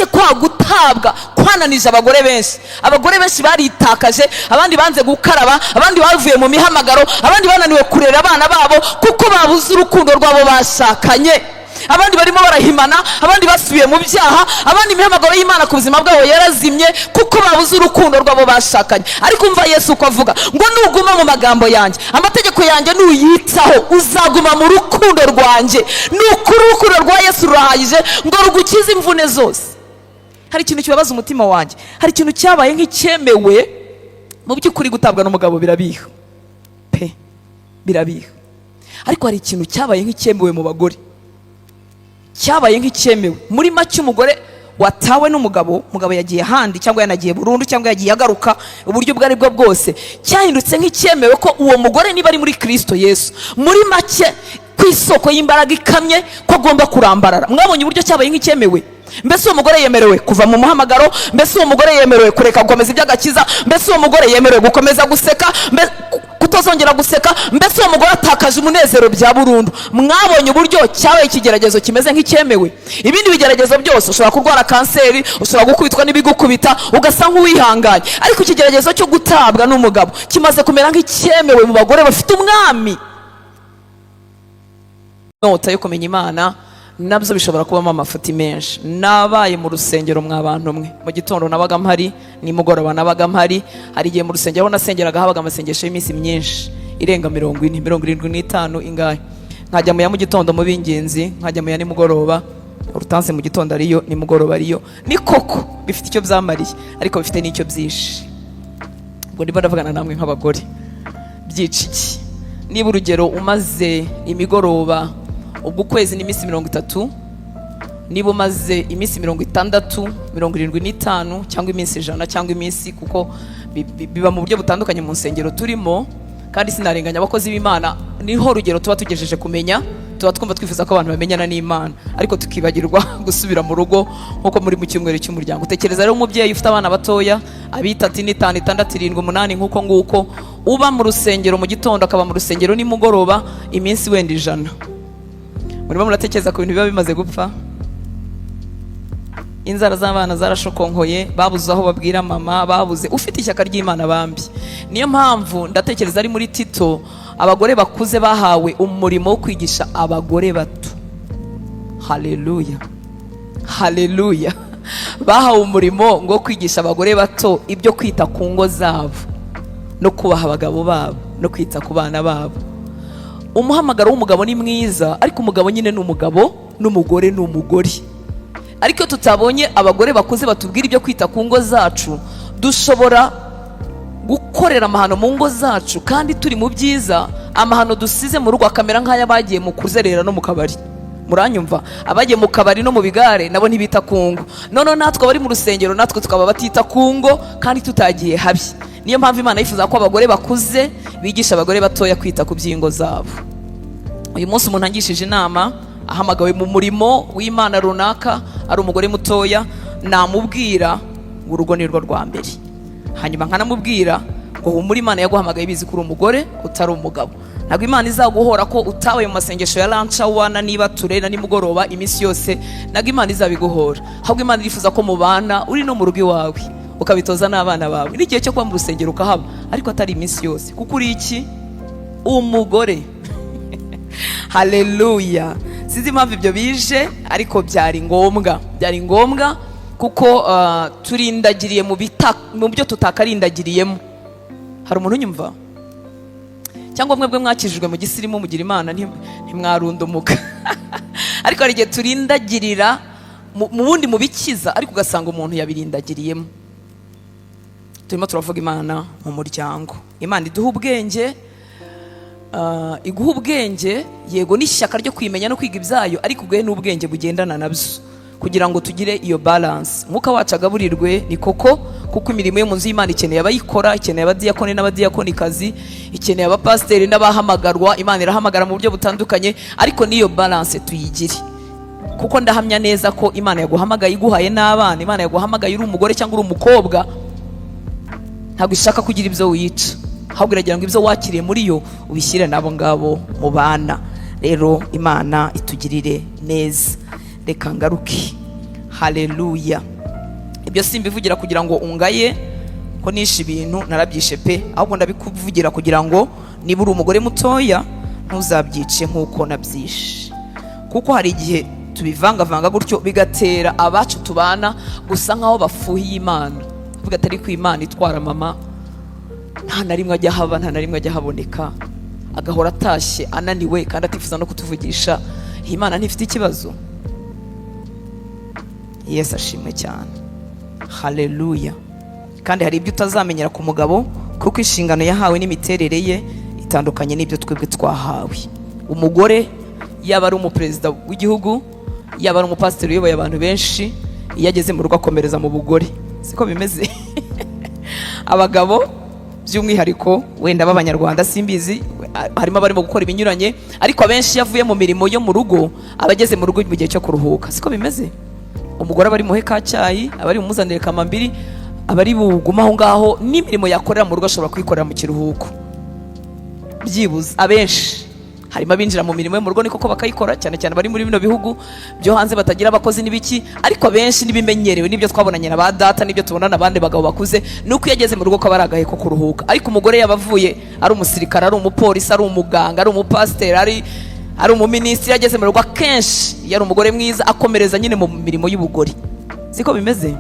kwa gutabwa kwananije abagore benshi baritakaje, abandi banze gukaraba, abandi bavuye mu mihamagaro, abandi bananiwe kurera abana babo kuko babuze urukundo rwabo bashakanye, abandi barimo barahimana, abandi basubiye mu byaha, abandi imihamagaro y'Imana ku buzima bwabo yarazimye kuko babuze urukundo rwabo bashakanye. Ariko umva Yesu uko avuga ngo nuguma mu magambo yanjye, amategeko yanjye nuyitaho, uzaguma mu rukundo rwanjye. Nukuri urukundo rwa Yesu rurahagije ngo rugukize imvune zose. Hari ikintu kibabaza umutima wanjye, hari ikintu cyabaye nk'icyemewe. Mu by'ukuri gutabwa n'umugabo birabiha pe, birabiha. Ariko hari ikintu cyabaye nk'icyemewe mu bagore, cyabaye nk'icyemewe. Muri make umugore watawe n'umugabo, umugabo yagiye handi cyangwa yanagiye burundu cyangwa yagiye agaruka, uburyo bwari bwo bwose cyahindutse nk'icyemewe ko uwo mugore niba ari muri Kristo Yesu, muri make ku isoko y'imbaraga ikamye ko agomba kurambarara. Mwabonye uburyo cyabaye nk'icyemewe? Mbese uwo mugore yemerewe kuva mu muhamagaro? Mbese uwo mugore yemerewe kureka gukomeza iby'agakiza? Mbese uwo mugore yemerewe gukomeza guseka, kutazongera guseka? Mbese uwo mugore atakaje umunezero bya burundu? Mwabonye uburyo cyabaye ikigeragezo kimeze nk'icyemewe? Ibindi bigeragezo byose, ushobora kurwara kanseri, ushobora gukubitwa n'ibigukubita ugasa nk'uwihanganye, ariko ikigeragezo cyo gutabwa n'umugabo kimaze kumera nk'icyemewe mu bagore bafite umwami. Inyota yo kumenya Imana nabyo bishobora kubamo amafuti menshi. Nabaye mu rusengero mw'abantu mwe, mu gitondo nabaga mpari, nimugoroba nabaga mpari. Hari igihe mu rusengero nasengeraga habaga amasengesho y'iminsi myinshi irenga 40, 75 ingahe. Nkajya mu ya mu gitondo mu b'ingenzi, nkajya mu ya nimugoroba, urutanse mu gitondo ariyo, nimugoroba ariyo. Ni koko bifite icyo byamariye, ariko bifite n'icyo byinshi. Ubwo ndimo ndavugana namwe nk'abagore, byica iki? Niba urugero umaze imigoroba ubwo kwezi n'iminsi 30, niba umaze iminsi 60, 75 cyangwa iminsi 100 cyangwa iminsi, kuko biba mu buryo butandukanye mu nsengero turimo, kandi sinarenganya abakozi b'Imana. Niho urugero tuba tugejeje kumenya, tuba twumva twifuza ko abantu bamenyana n'Imana, ariko tukibagirwa gusubira mu rugo nkuko muri mu cyumweru cy'umuryango. Utekereza rero umubyeyi ufite abana batoya, abitatu, 5, 6, 7, 8 nkuko uba mu rusengero mu gitondo akaba mu rusengero nimugoroba iminsi wenda 100. Murimo muratekereza ku bintu biba bimaze gupfa? Inzara z'abana zarashokonkoye, babuze aho babwira mama, babuze ufite ishyaka ry'Imana bambi. Niyo mpamvu ndatekereza ari muri Tito abagore bakuze bahawe umurimo wo kwigisha abagore bato. Haleluya, haleluya. Bahawe umurimo ngo kwigisha abagore bato ibyo kwita ku ngo zabo, no kubaha abagabo babo, no kwita ku bana babo. Umuhamagaro w'umugabo ni mwiza, ariko umugabo nyine ni umugabo, n'umugore ni umugore. Ariko tutabonye abagore bakuze batubwira ibyo kwita ku ngo zacu, dushobora gukorera amahano mu ngo zacu kandi turi mu byiza. Amahano dusize mu rugo akamera nk'aya bagiye mu kuzerera no mu kabari. Muranyumva? Abagiye mu kabari no mu bigare nabo ntibita ku ngo. None natwe bari mu rusengero natwe tukaba batita ku ngo kandi tutagiye habi. Niyo mpamvu Imana yifuza ko abagore bakuze bigisha abagore batoya kwita ku byingo zabo. Uyu munsi umuntu angishije inama, ahamagawe mu murimo w'Imana runaka, ari umugore mutoya, namubwira ngo urugo ni rwo rwa mbere. Hanyuma nkanamubwira ngo humura, Imana yaguhamagaye bizi kuri umugore utari umugabo. Ntabwo Imana izaguhora ko utabaye mu masengesho ya lancha wana niba turena nimugoroba iminsi yose. Ntabwo Imana izabiguhora, ahubwo Imana irifuza ko mubana uri no mu rugo iwawe, ukabitoza n'abana bawe n'igihe cyo kuba mu rusengero ukahaba, ariko atari iminsi yose, kuko uri iki? Umugore. Haleluya. Sinzi impamvu ibyo bije, ariko byari ngombwa kuko turindagiriye mu byo tutakarindagiriyemo. Hari umuntu unyumva? Cyangwa mwebwe mwakijijwe mu gisirimu mugira Imana ntimwarundumuka. Ariko hari igihe turindagirira mu bundi mu bikiza, ariko ugasanga umuntu yabirindagiriyemo. Turimo turavuga Imana mu muryango. Imana iduha ubwenge, iguha ubwenge, yego n'ishyaka ryo kwimenya no kwiga ibyayo, ariko uguhe n'ubwenge bugendana nabyo kugira ngo tugire iyo balance. Mwuka wacu agaburirwe, ni koko, kuko imirimo yo mu nzu y'Imana ikeneye abayikora, ikeneye abadiyakoni n'abadiyakonikazi, ikeneye abapasiteri n'abahamagarwa. Imana irahamagara mu buryo butandukanye, ariko n'iyo balance tuyigire, kuko ndahamya neza ko Imana yaguhamagaye iguhaye n'abana. Imana yaguhamagaye uri umugore cyangwa uri umukobwa, ntabwo ishaka kugira ibyo wica, ahubwo iragira ngo ibyo wakiriye muri yo ubishyire nabo ngabo mu bana. Rero Imana itugirire neza. Reka ngaruke. haleluya. Ibyo simbivugira kugira ngo ungaye ko nishe ibintu, narabyishe pe, ahubwo ndabikuvugira kugira ngo niba uri umugore mutoya ntuzabyice nk'uko nabyishe. Kuko hari igihe tubivangavanga gutyo bigatera abacu tubana gusa nk'aho bafuhiye Imana, vuga atari ku Imana itwara mama nta na rimwe ajya haba, nta na rimwe ajya haboneka, agahora atashye ananiwe kandi atifuza no kutuvugisha. Imana ntifite ikibazo. Yesu ashimwe cyane, haleluya. Kandi hari ibyo utazamenyera ku mugabo kuko inshingano yahawe n'imiterere ye itandukanye n'ibyo twebwe twahawe. Umugore yaba ari umuperezida w'igihugu, yaba ari umupasiteri uyoboye abantu benshi, iyo ageze mu rugo akomereza mu bugore, siko bimeze. Abagabo by'umwihariko wenda b'Abanyarwanda simbizi, harimo abarimo gukora ibinyuranye, ariko abenshi yavuye mu mirimo yo mu rugo abageze mu rugo mu gihe cyo kuruhuka, siko bimeze. Umugore abari muhe ka cyayi, abari mumuzanire kamambiri, abari buguma aho ngaho, n'imirimo yakorera mu rugo ashobora kwikorera mu kiruhuko. Byibuze abenshi harimo abinjira mu mirimo yo mu rugo niko ko bakayikora, cyane cyane bari muri bino bihugu byo hanze batagira abakozi n'ibiki, ariko abenshi nibimenyerewe, nibyo twabonanye na ba data, nibyo tubona n'abandi bagabo bakuze, nuko yageze mu rugo ko baragaye ko kuruhuka. Ariko umugore yabavuye ari umusirikare, ari umupolisi, ari umuganga, ari umupasiteri, ari umuminisitiri, yageze mu rugo akenshi yari umugore mwiza akomereza nyine mu mirimo y'ubugore, siko bimeze.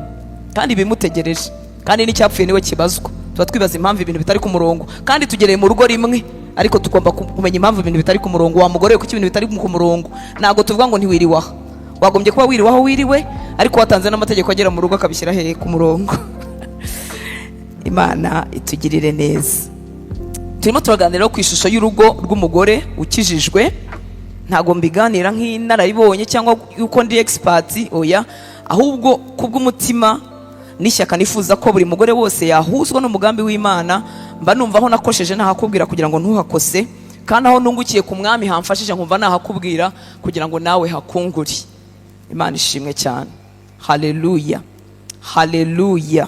Kandi bimutegereje, kandi n'icyapfuye niwe kibazwa. Tuba twibaza impamvu ibintu bitari ku murongo, kandi tugereye mu rugo rimwe, ariko tugomba kumenya impamvu ibintu bitari ku murongo. Wa mugore kuko ibintu bitari ku murongo, ntago tuvuga ngo ntiwiriwaho, wagombye kuba wiriwaho wiriwe, ariko watanze n'amategeko agera mu rugo akabishyira hehe ku murongo. Imana itugirire neza. Turimo turaganira ku ishusho y'urugo rw'umugore ukijijwe. Ntago mbiganira nk'inarayibonye cyangwa yuko ndi expert, oya, ahubwo kubw'umutima n'ishyaka nifuza ko buri mugore wose yahuzwa n'umugambi w'Imana. Mba numva aho nakosheje nahakubwira kugira ngo ntuhakose, kandi aho nungukiye ku mwami hamfashije nkumva nahakubwira kugira ngo nawe hakunguri. Imana ishimwe cyane, haleluya, haleluya.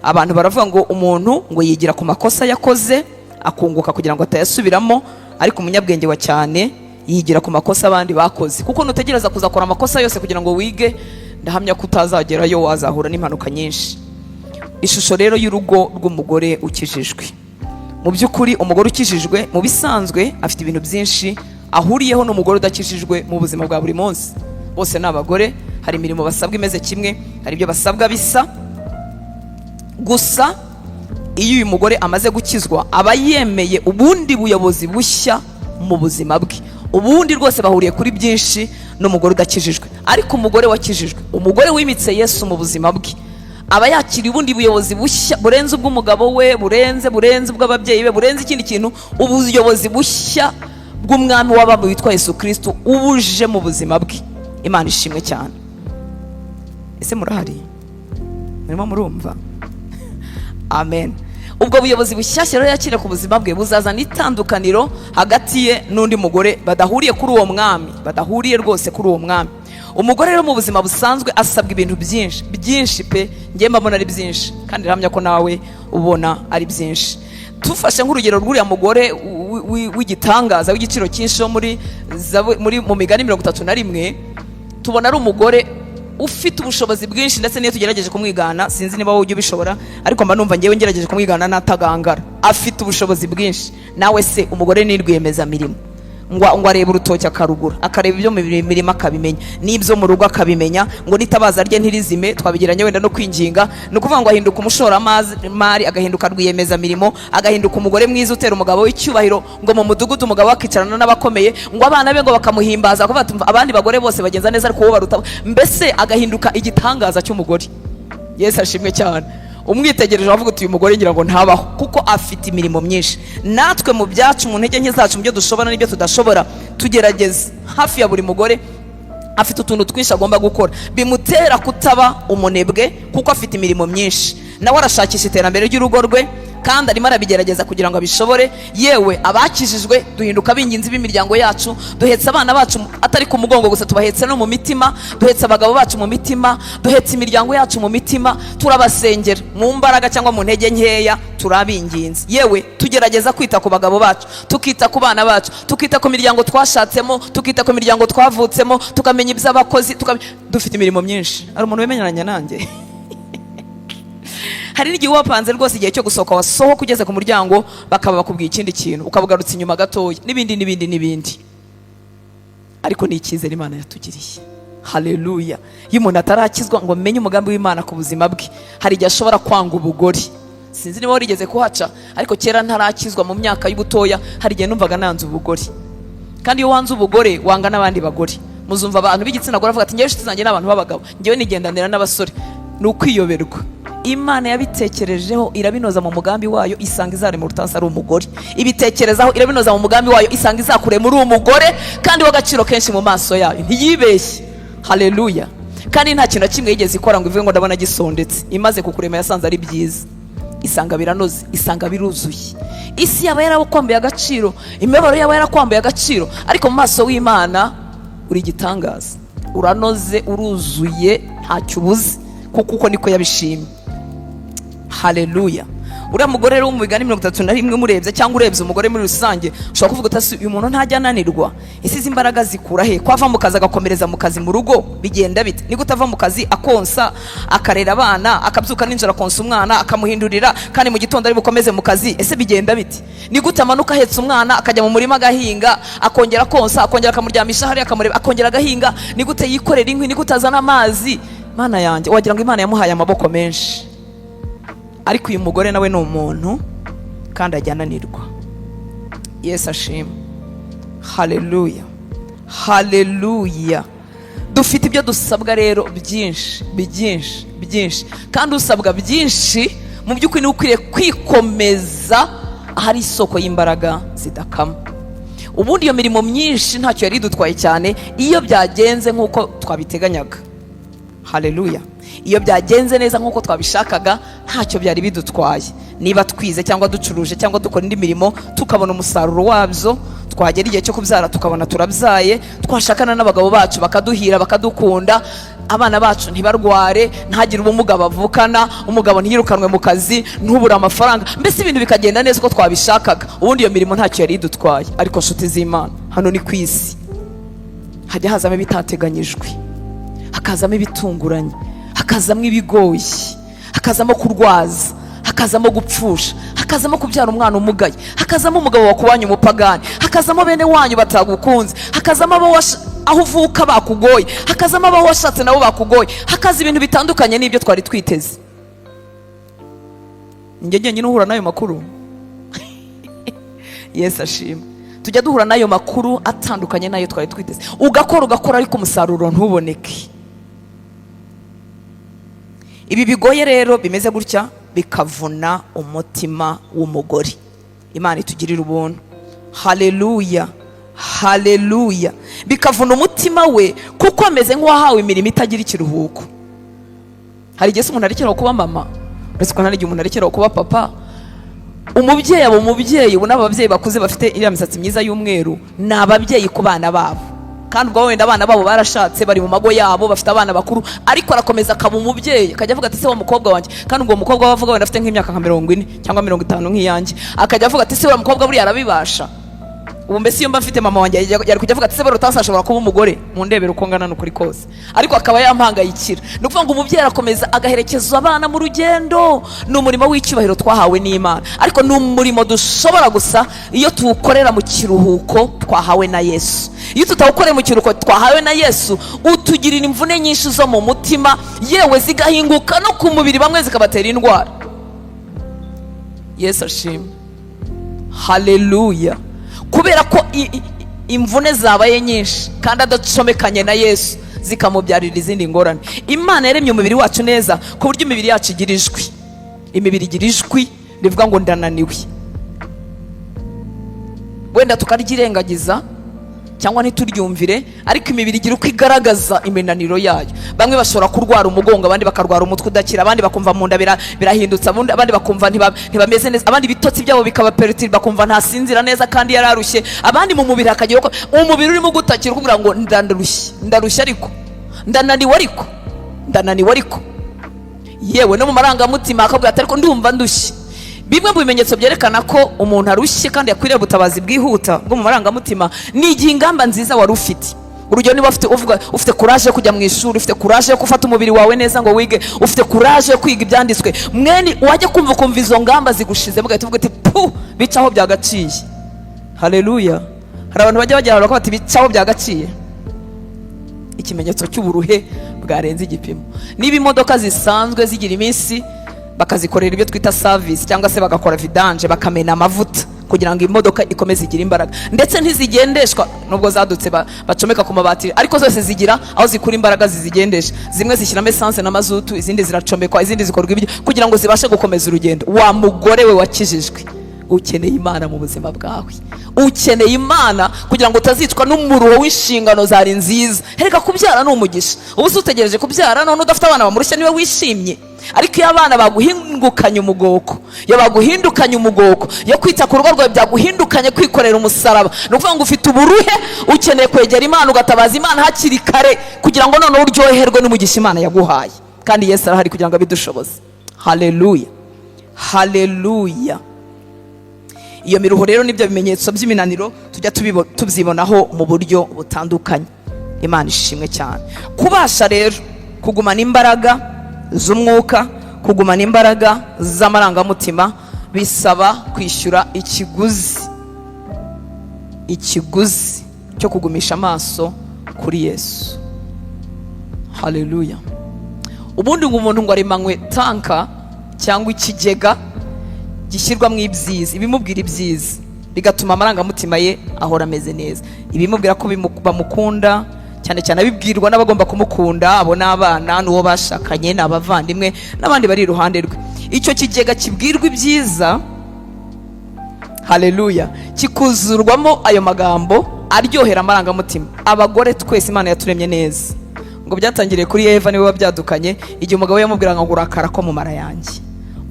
Abantu baravuga ngo umuntu ngo yigira ku makosa yakoze akunguka kugira ngo atayasubiramo, ariko umunyabwenge wa cyane yigira ku makosa abandi bakoze. Kuko nutegereza kuzakora amakosa yose kugira ngo wige, ndahamya ko utazagerayo, wazahura n'impanuka nyinshi. Ishusho rero y'urugo rw'umugore ukijijwe. Mu by'ukuri umugore ukijijwe mu bisanzwe afite ibintu byinshi ahuriyeho n'umugore udakijijwe mu buzima bwa buri munsi. Bose ni abagore, hari imirimo basabwa imeze kimwe, hari ibyo basabwa bisa. Gusa iyo uyu mugore amaze gukizwa aba yemeye ubundi buyobozi bushya mu buzima bwe. Ubundi rwose bahuriye kuri byinshi n'umugore udakijijwe. Ariko umugore wakijijwe, umugore wimitse Yesu mu buzima bwe, aba yakira ubundi buyobozi bushya burenze ubw'umugabo we, burenze ubw'ababyeyi be, burenze ikindi kintu, ubuyobozi bushya bw'umwami w'abami witwa Yesu Kristo ubuje mu buzima bwe. Imana ishimwe cyane. Ese murahari? Murimo murumva? Amen. Ubwo buyobozi bushyashya rero yakira ku buzima bwe buzazana itandukaniro hagati ye n'undi mugore badahuriye kuri uwo mwami, badahuriye rwose kuri uwo mwami. Umugore rero mu buzima busanzwe asabwa ibintu byinshi pe, ngiye mbona ari byinshi, kandi ramya ko nawe ubona ari byinshi. Tufashe nk'urugero rw'uriya mugore w'igitangaza w'igiciro cyinshi mu Migani 31, tubona ari umugore ufite ubushobozi bwinshi, ndetse niyo tugerageje kumwigana, sinzi niba wowe ujya ubishobora, ariko mba numva ngewe ngerageje kumwigana natagangara. Afite ubushobozi bwinshi. Nawe se umugore ni rwiyemezamirimo, ngo areba urutoki akarugura, akareba ibyo mu mirimo akabimenya, n'ibyo mu rugo akabimenya, ngo nitabaza rye ntirizime. Twabigiranye wenda no kwinginga, ni ukuvuga ngo ahinduka umushoramari, agahinduka rwiyemezamirimo, agahinduka umugore mwiza utera umugabo w'icyubahiro, ngo mu mudugudu umugabo akicarana n'abakomeye, ngo abana be ngo bakamuhimbaza, kuvuga ati abandi bagore bose bagenza neza ariko wowe baruta. Mbese agahinduka igitangaza cy'umugore. Yesu ashimwe cyane. Umwitegereje wavuga uti uyu mugore ngira ngo ntabaho, kuko afite imirimo myinshi. Natwe mu byacu, mu ntege nke zacu, mu byo dushobora n'ibyo tudashobora, tugerageza. Hafi ya buri mugore afite utuntu twinshi agomba gukora bimutera kutaba umunebwe, kuko afite imirimo myinshi. Nawe arashakisha iterambere ry'urugo rwe, kandi arimo arabigerageza kugira ngo abishobore. Yewe abakijijwe duhinduka ab'ingenzi b'imiryango yacu, duhetse abana bacu atari ku mugongo gusa, tubahetse no mu mitima, duhetse abagabo bacu mu mitima, duhetse imiryango yacu mu mitima, turabasengera mu mbaraga cyangwa mu ntege nkeya, turabinginzi. Yewe tugerageza kwita ku bagabo bacu, tukita ku bana bacu, tukita ku miryango twashatsemo, tukita ku miryango twavutsemo, tukamenya iby'abakozi, dufite imirimo myinshi. Ari umuntu wemeranya nanjye? Hari n'igihe wapanze rwose igihe cyo gusohoka, wasohoka ugeze ku muryango bakaba bakubwiye ikindi kintu, ukabugarutse inyuma gatoya, n'ibindi. Ariko ni icyizere Imana yatugiriye. Haleluya. Iyo umuntu atarakizwa ngo menye umugambi w'Imana ku buzima bwe, hari igihe ashobora kwanga ubugore. Sinzi niba warigeze kuhaca, ariko kera ntarakizwa mu myaka y'ubutoya, hari igihe numvaga nanze ubugore. Kandi iyo wanze ubugore wanga n'abandi bagore. Muzumva abantu b'igitsina gore bavuga ati ngewe inshuti zanjye n'abantu b'abagabo, ngewe nigendanira n'abasore. Ni ukwiyoberwa. Imana yabitekerejeho irabinoza mu mugambi wayo, isanga izare mu rutansi ari umugore. Ibitekerezaho irabinoza mu mugambi wayo, isanga izakure muri umugore kandi w'agaciro kenshi mu maso yayo. Ntiyibeshye. Haleluya. Kandi nta kintu kimwe yigeze ikora ngo ivuge ngo ndabona gisondetse. Imaze kukurema yasanze ari byiza. Isanga biranoze, isanga biruzuye. Isi yaba yarakwambaye agaciro, imibabaro yaba yarakwambaye agaciro, ariko mu maso w'Imana uri gitangaza. Uranoze, uruzuye, ntacyo ubuze, kuko niko yabishimye. Haleluya. Uriya mugore rero mu Migani 31 murebye cyangwa urebye umugore muri rusange, ushobora kuvuga utasi uyu muntu ntajya ananirwa. Isi z'imbaraga zikura he? Kwava mu kazi agakomereza mu kazi mu rugo bigenda bite? Ni gutava mu kazi akonsa, akarera abana, akabyuka ninjira akonsa umwana, akamuhindurira, kandi mu gitondo ari bukomeze mu kazi. Ese bigenda bite? Ni gutamanuka ahetse umwana akajya mu murima agahinga, akongera konsa, akongera akamuryamisha hari akamureba, akongera agahinga. Ni gute yikorera inkwi? Ni gutazana amazi? Mana yanjye, wagira ngo Imana yamuhaye amaboko menshi. Ariko uyu mugore nawe ni umuntu kandi ajya ananirwa. Yesu ashimwe. Haleluya. Haleluya. Dufite ibyo dusabwa rero byinshi, kandi usabwa byinshi mu by'ukuri ni ukwiriye kwikomeza ahari isoko y'imbaraga zidakama. Ubundi iyo mirimo myinshi ntacyo yari idutwaye cyane iyo byagenze nk'uko twabiteganyaga. Haleluya. Iyo byagenze neza nk'uko twabishakaga ntacyo byari bidutwaye. Niba twize cyangwa ducuruje cyangwa dukora indi mirimo tukabona umusaruro wabyo, twagera igihe cyo kubyara tukabona turabyaye, twashakana n'abagabo bacu bakaduhira bakadukunda, abana bacu ntibarware, ntagire ubumuga bavukana, umugabo ntiyirukanwe mu kazi, ntubura amafaranga, mbese ibintu bikagenda neza uko twabishakaga. Ubundi iyo mirimo ntacyo yari idutwaye. Ariko nshuti z'Imana, hano ni ku isi hajya hazamo ibitateganyijwe, hakazamo ibitunguranye, hakazamo ibigoyi, hakazamo kurwaza, hakazamo gupfusha, hakazamo kubyara umwana umugaye, hakazamo umugabo wakubanye umupagani, hakazamo bene wanyu batagukunze, hakazamo aho uvuka bakugoye, hakazamo abo washatse nabo bakugoye, hakaza ibintu bitandukanye n'ibyo twari twiteze. Njye nyine uhura n'ayo makuru. Yesu ashimwe. Tujya duhura n'ayo makuru atandukanye n'ayo twari twiteze. Ugakora ariko umusaruro ntuboneke. Ibi bigoye rero bimeze gutya bikavuna umutima w'umugore. Imana itugirira ubuntu. Haleluya. Haleluya. Bikavuna umutima we kuko ameze nk'uwahawe imirimo itagira ikiruhuko. Hari igihe umuntu arekeraho kuba mama, uretse ko nta n'igihe umuntu arekeraho kuba papa. Umubyeyi ubu n'ababyeyi bakuze bafite iriya misatsi myiza y'umweru ni ababyeyi ku bana babo, kandi ubwo wenda abana babo barashatse bari mu mago yabo bafite abana bakuru, ariko arakomeza akaba umubyeyi, akajya avuga ati se wa mukobwa wanjye, kandi ubwo mukobwa wavuga wenda afite nk'imyaka nka 40 cyangwa 50 nk'iyanjye, akajya avuga ati se wa mukobwa buriya arabibasha. Ubu mbese iyo mba mfite mama wanjye yari kujya avuga ati se bari utashobora kuba umugore, mu ndebero uko ngana n'ukuri kose, ariko akaba yampangayikira. Ni ukuvuga ngo umubyeyi arakomeza agaherekeza abana mu rugendo. Ni umurimo w'icyubahiro twahawe n'Imana, ariko ni umurimo dushobora gusa iyo tuwukorera mu kiruhuko twahawe na Yesu. Iyo tutawukoreye mu kiruhuko twahawe na Yesu, utugirira imvune nyinshi zo mu mutima, yewe zigahinguka no ku mubiri, bamwe zikabatera indwara. Yesu ashimwe. Haleluya. Kubera ko imvune zabaye nyinshi kandi adacomekanye na Yesu, zikamubyarira izindi ngorane. Imana yaremye umubiri wacu neza ku buryo imibiri yacu igira ijwi. Imibiri igira ijwi rivuga ngo ndananiwe, wenda tukaryirengagiza cyangwa ntituryumvire, ariko imibiri igira uko igaragaza iminaniro yayo. Bamwe bashobora kurwara umugongo, abandi bakarwara umutwe udakira, abandi bakumva mu nda birahindutse, abandi bakumva ntibameze neza, abandi bitotsi byabo bikaba perutiri, bakumva ntasinzira neza kandi yararushye, abandi mu mubiri hakagira uko umubiri urimo gutakira kugira ngo ndarushye ariko ndananiwe ariko yewe no mu marangamutima akabwira ati ariko ndumva ndushye. Bimwe mu bimenyetso byerekana ko umuntu arushye kandi yakwiriye ubutabazi bwihuta bwo mu marangamutima ni igihe ingamba nziza wari ufite. Urugero, niba ufite kuraje yo kujya mu ishuri, ufite kuraje yo gufata umubiri wawe neza ngo wige, ufite kuraje yo kwiga ibyanditswe, mwene wajya kumva izo ngamba zigushize mugahita uvuga ati pu, bicaho byagaciye. Haleluya. Hari abantu bajya bagira ngo bati bicaho byagaciye, ikimenyetso cy'uburuhe bwarenze igipimo. Niba imodoka zisanzwe zigira iminsi bakazikorera ibyo twita service cyangwa se bagakora vidange, bakamena amavuta kugira ngo imodoka ikomeze igira imbaraga, ndetse ntizigendeshwa nubwo zadutse bacomeka ku mabati, ariko zose zigira aho zikura imbaraga zizigendesha. Zimwe zishyiramo essence na mazutu, izindi ziracomekwa, izindi zikorwa ibyo kugira ngo zibashe gukomeza urugendo. Wa mugore we wakijijwe, ukeneye Imana mu buzima bwawe, ukeneye Imana kugira ngo utazicwa n'umuruho w'inshingano zari nziza. Hereka kubyara ni umugisha. Ubu se utegereje kubyara none udafite abana bamurushya niwe wishimye? Ariko iyo abana baguhindukanye umugoko, yo kwita ku rugo rwawe byaguhindukanye kwikorera umusaraba, ni ukuvuga ngo ufite uburuhe, ukeneye kwegera Imana, ugatabaza Imana hakiri kare kugira ngo noneho uryoherwe n'umugisha Imana yaguhaye. Kandi Yesu arahari kugira ngo abidushoboze. Haleluya, haleluya. Iyo miruho rero nibyo bimenyetso by'iminaniro tujya tubyibonaho mu buryo butandukanye. Imana ishimwe cyane. Kubasha rero kugumana imbaraga z'umwuka, kugumana imbaraga z'amarangamutima, bisaba kwishyura ikiguzi cyo kugumisha amaso kuri Yesu. Haleluya. Ubundi ngo umuntu ngo arimanywe tanka cyangwa ikigega gishyirwamo ibyiza, ibimubwira ibyiza, bigatuma amarangamutima ye ahora ameze neza. Ibimubwira ko bamukunda, cyane cyane abibwirwa n'abagomba kumukunda, abo n'abana, n'uwo bashakanye, n'abavandimwe n'abandi bari iruhande rwe. Icyo kigega kibwirwa ibyiza, haleluya, kikuzurwamo ayo magambo aryohera amarangamutima. Abagore twese Imana yaturemye neza, ngo byatangiriye kuri Eva niwe wabyadukanye, igihe umugabo yamubwira ngo urakara ko mu mara yanjye,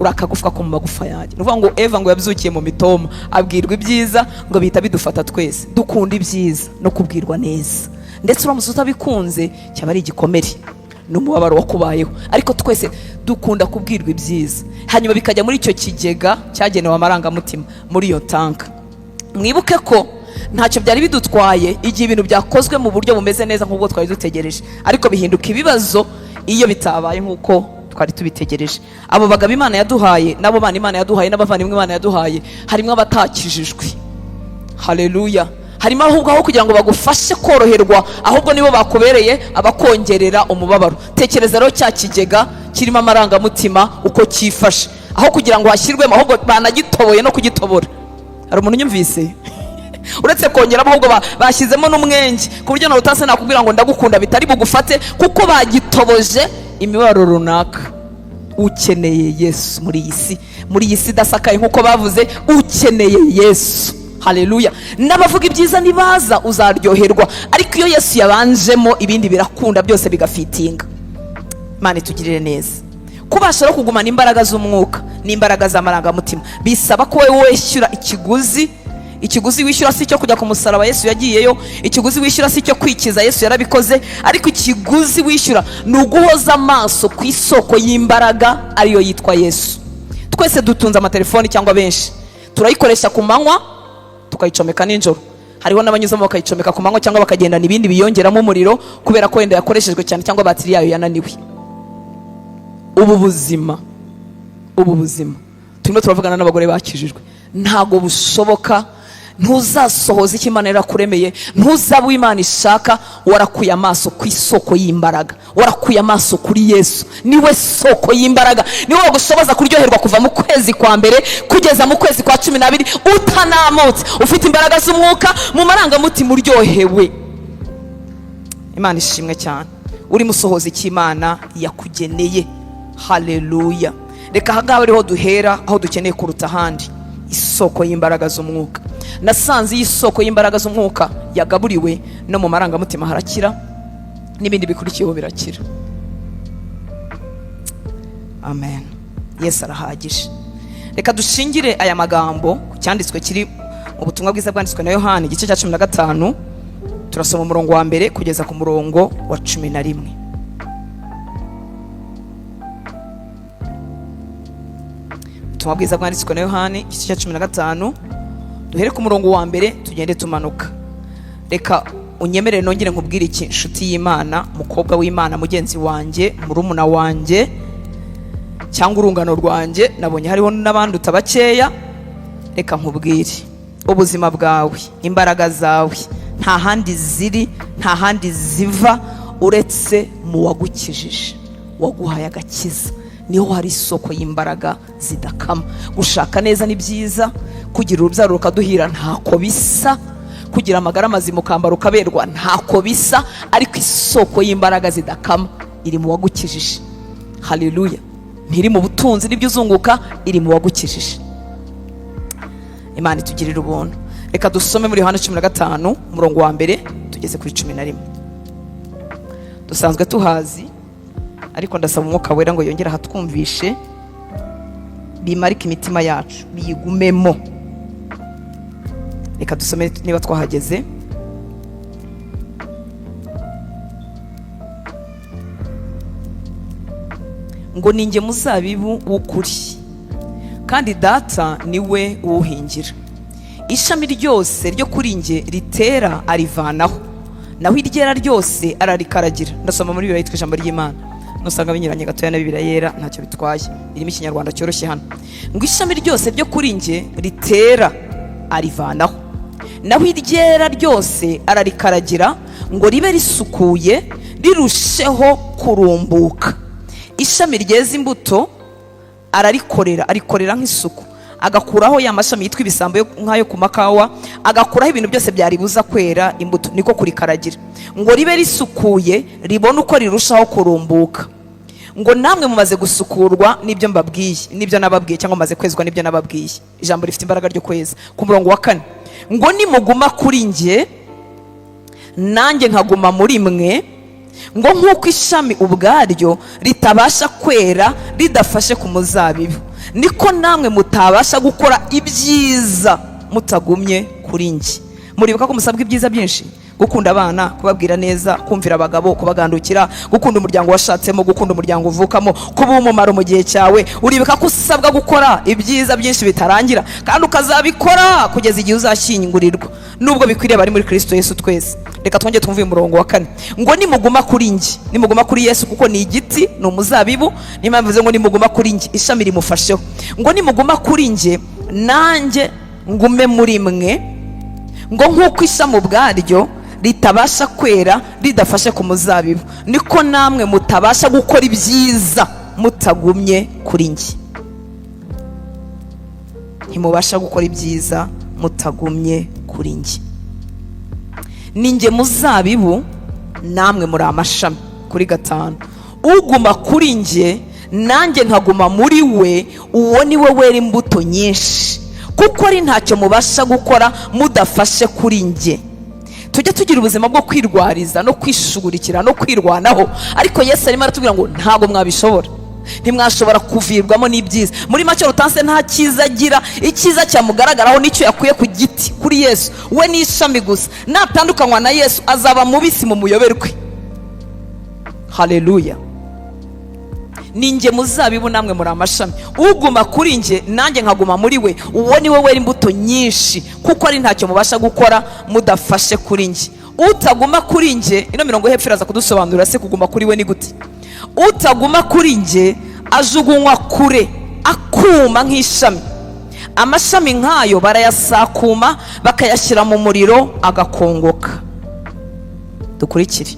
urakagufwa ko mu magufa yanjye. Nuvuga ngo Eva ngo yabyukiye mu mitoma, abwirwa ibyiza, ngo bihita bidufata twese. Dukunda ibyiza no kubwirwa neza, ndetse uramutse utabikunze cyaba ari igikomere n'umubabaro wakubayeho, ariko twese dukunda kubwirwa ibyiza, hanyuma bikajya muri icyo kigega cyagenewe amarangamutima, muri iyo tanka. Mwibuke ko ntacyo byari bidutwaye igihe ibintu byakozwe mu buryo bumeze neza nk'ubwo twari dutegereje, ariko bihinduka ibibazo iyo bitabaye nk'uko twari tubitegereje. Abo bagabo Imana yaduhaye, n'abo bana Imana yaduhaye, n'abavandimwe Imana yaduhaye, harimo abatakijijwe. Haleluya. Harimo ahubwo aho kugira ngo bagufashe koroherwa, ahubwo nibo bakubereye abakongerera umubabaro. Tekereza rero cya kigega kirimo amarangamutima uko cyifashe, aho kugira ngo hashyirwemo, ahubwo banagitoboye no kugitobora. Hari umuntu unyumvise? Uretse kongeramo ahubwo bashyizemo n'umwenge, ku buryo nawe utase nakubwira ngo ndagukunda bitari bugufate, kuko bagitoboje imibabaro runaka. Ukeneye Yesu muri iyi si idasakaye nk'uko bavuze, ukeneye Yesu. Haleluya. N'abavuga ibyiza nibaza uzaryoherwa, ariko iyo Yesu yabanjemo ibindi birakunda byose bigafitinga. Imana itugirire neza. Kubasha no kugumana imbaraga z'umwuka n'imbaraga z'amarangamutima bisaba ko wowe wishyura ikiguzi. Ikiguzi wishyura si cyo kujya ku musaraba Yesu yagiyeyo, ikiguzi wishyura si cyo kwikiza Yesu yarabikoze, ariko ikiguzi wishyura ni uguhoza amaso ku isoko y'imbaraga ariyo yitwa Yesu. Twese dutunze amatelefoni cyangwa benshi turayikoresha ku manywa tukayicomeka nijoro. Hariho n'abanyuzamo bakayicomeka ku manywa cyangwa bakagendana ibindi biyongeramo umuriro kubera ko wenda yakoreshejwe cyane cyangwa batiri yayo yananiwe. Ubu buzima turimo turavugana n'abagore bakijijwe, ntago bushoboka. Ntuzasohoza icyo Imana yarakuremeye, ntuzaba Imana ishaka warakuye amaso ku isoko y'imbaraga, warakuye amaso kuri Yesu. Niwe soko y'imbaraga, niwe wagushoboza kuryoherwa kuva mu kwezi kwa mbere kugeza mu kwezi kwa 12 utanamutse, ufite imbaraga z'umwuka, mu marangamutima uryohewe. Imana ishimwe cyane. Uri musohoza icyo Imana yakugeneye. Haleluya. Reka ahangaha ariho duhera, aho dukeneye kuruta ahandi, isoko y'imbaraga z'umwuka. Nasanze iyi soko y'imbaraga z'umwuka yagaburiwe no mu marangamutima harakira, n'ibindi bikurikiyeho birakira. Amen. Yesu arahagije. Reka dushingire aya magambo ku cyanditswe kiri mu butumwa bwiza bwanditswe na Yohana igice cya 15, turasoma umurongo wa mbere kugeza ku murongo wa 11. Ubutumwa bwiza bwanditswe na Yohana igice cya 15, duhere ku murongo wa mbere tugende tumanuka. Reka unyemerere nongere nkubwire iki, inshuti y'Imana, mukobwa w'Imana, mugenzi wanjye, murumuna wanjye, cyangwa urungano rwanjye, nabonye hariho n'abandi utabakeya. Reka nkubwire, ubuzima bwawe, imbaraga zawe nta handi ziri, nta handi ziva uretse mu wagukijije, waguhaye agakiza. Niho hari isoko y'imbaraga zidakama. Gushaka neza ni byiza, kugira urubyaro rukaduhira ntako bisa, kugira amagara mazima ukambara ukaberwa ntako bisa, ariko isoko y'imbaraga zidakama iri mu wagukijije. Haleluya. Ntiri mu butunzi n'ibyo uzunguka, iri mu wagukijije. Imana itugirira ubuntu. Reka dusome muri Yohana 15 umurongo wa mbere tugeze kuri 11. Dusanzwe tuhazi, ariko ndasaba Umwuka Wera ngo yongere ahatwumvishe, bimarike imitima yacu, biyigumemo. Reka dusome niba twahageze. Ngo ninjye muzabibu w'ukuri, kandi Data niwe uwuhingira. Ishami ryose ryo kuri njye ritera arivanaho, naho iryera ryose ararikaragira. Ndasoma muri Bibiliya yitwa Ijambo ry'Imana, nusanga binyuranye gatoya na Bibiliya yera ntacyo bitwaye, irimo ikinyarwanda cyoroshye hano. Ngo ishami ryose ryo kuri njye ritera arivanaho, naho iryera ryose ararikaragira, ngo ribe risukuye rirusheho kurumbuka. Ishami ryeza imbuto arikorera nk'isuku, agakuraho ya mashami yitwa ibisambo nk'ayo ku makawa, agakuraho ibintu byose byaribuza kwera imbuto, niko kurikaragira, ngo ribe risukuye ribone uko rirushaho kurumbuka. Ngo namwe mumaze gusukurwa n'ibyo mbabwiye, n'ibyo nababwiye, cyangwa mumaze kwezwa n'ibyo nababwiye. Ijambo rifite imbaraga ryo kweza. Ku murongo wa 4, ngo nimuguma kuri njye nanjye nkaguma muri mwe, ngo nk'uko ishami ubwaryo ritabasha kwera ridafashe ku muzabibu, niko namwe mutabasha gukora ibyiza mutagumye kuri njye. Muribuka ko musabwa ibyiza byinshi: gukunda abana, kubabwira neza, kumvira abagabo, kubagandukira, gukunda umuryango washatsemo, gukunda umuryango uvukamo, kuba umumaro mu gihe cyawe. Uribuka ko usabwa gukora ibyiza byinshi bitarangira, kandi ukazabikora kugeza igihe uzashyingurirwa, nubwo bikwiriye bari muri Kristo Yesu twese. Reka twongere twumve umurongo wa 4. Ngo nimuguma kuri njye, nimuguma kuri Yesu, kuko ni igiti, ni umuzabibu. Niyo mpamvu bivuze ngo nimuguma kuri njye, ishami rimufasheho. Ngo nimuguma kuri njye nanjye ngume muri mwe, ngo nk'uko ishami ubwaryo ritabasha kwera ridafashe ku muzabibu, niko namwe mutabasha gukora ibyiza mutagumye kuri njye. Ntimubasha gukora ibyiza mutagumye kuri njye. Ninjye muzabibu, namwe muri amashami. Kuri 5, uguma kuri njye nanjye nkaguma muri we, uwo ni we wera imbuto nyinshi, kuko ari ntacyo mubasha gukora mudafashe kuri njye. Tujye tugira ubuzima bwo kwirwariza no kwishugurikira no kwirwanaho, ariko Yesu arimo aratubwira ngo ntago mwabishobora, ntimwashobora kuvirwamo n'ibyiza. Muri make Rutanse nta cyiza agira, icyiza cyamugaragaraho nicyo yakuye ku giti kuri Yesu. We ni ishami gusa, natandukanywa na Yesu azaba mubisi mu muyoberwe. Haleluya. Ninjye muzabibu, namwe muri amashami. Uguma kuri njye nanjye nkaguma muri we, uwo ni we wera imbuto nyinshi, kuko ari ntacyo mubasha gukora mudafashe kuri njye. Utaguma kuri njye, ino mirongo hepfo iraza kudusobanurira se kuguma kuri we ni gute. Utaguma kuri njye ajugunywa kure, akuma nk'ishami. Amashami nk'ayo barayasakuma, bakayashyira mu muriro, agakongoka. Dukurikire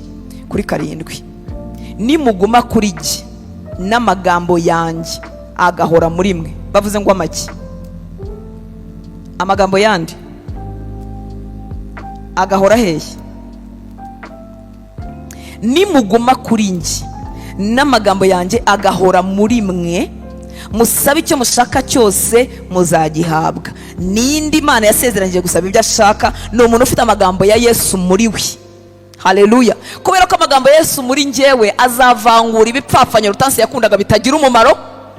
kuri 7. Nimuguma kuri njye n'amagambo yanjye agahora muri mwe. Bavuze ngo amaki? Amagambo yandi agahora hehe? Nimuguma kuri njye n'amagambo yanjye agahora muri mwe, musabe icyo mushaka cyose muzagihabwa. Nindi Imana yasezeranyije gusaba ibyo ashaka, ni umuntu ufite amagambo ya Yesu muri we. Haleluya. Kubera ko amagambo ya Yesu muri njyewe azavangura ibipfapfanya Rutansi yakundaga bitagira umumaro.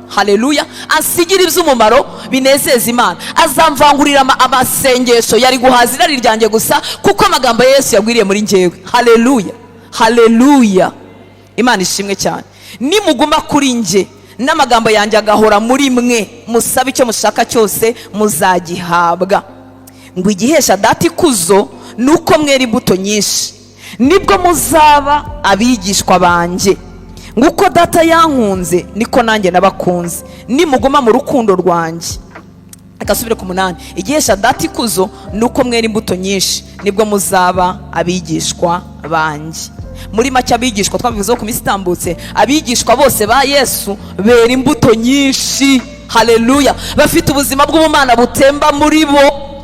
Haleluya. Asigira iby'umumaro binezeza Imana. Azamvangurira amasengesho yari guhaza irari ryanjye gusa kuko amagambo ya Yesu yagwiriye muri njyewe. Haleluya. Haleluya. Imana ishimwe cyane. Nimuguma kuri nje n'amagambo yanjye agahora muri mwe, musabe icyo mushaka cyose muzagihabwa. Ngo igihesha data ikuzo nuko mwera imbuto nyinshi, nibwo muzaba abigishwa banjye. Nguko data yankunze niko nanjye nabakunze, nimuguma mu rukundo rwanjye. Akasubire ku 8. Igihesha data ikuzo nuko mwera imbuto nyinshi, nibwo muzaba abigishwa banjye. Muri make abigishwa twabivuzeho ku minsi itambutse, abigishwa bose ba Yesu bera imbuto nyinshi. Haleluya. Bafite ubuzima bw'ubumana butemba muri bo.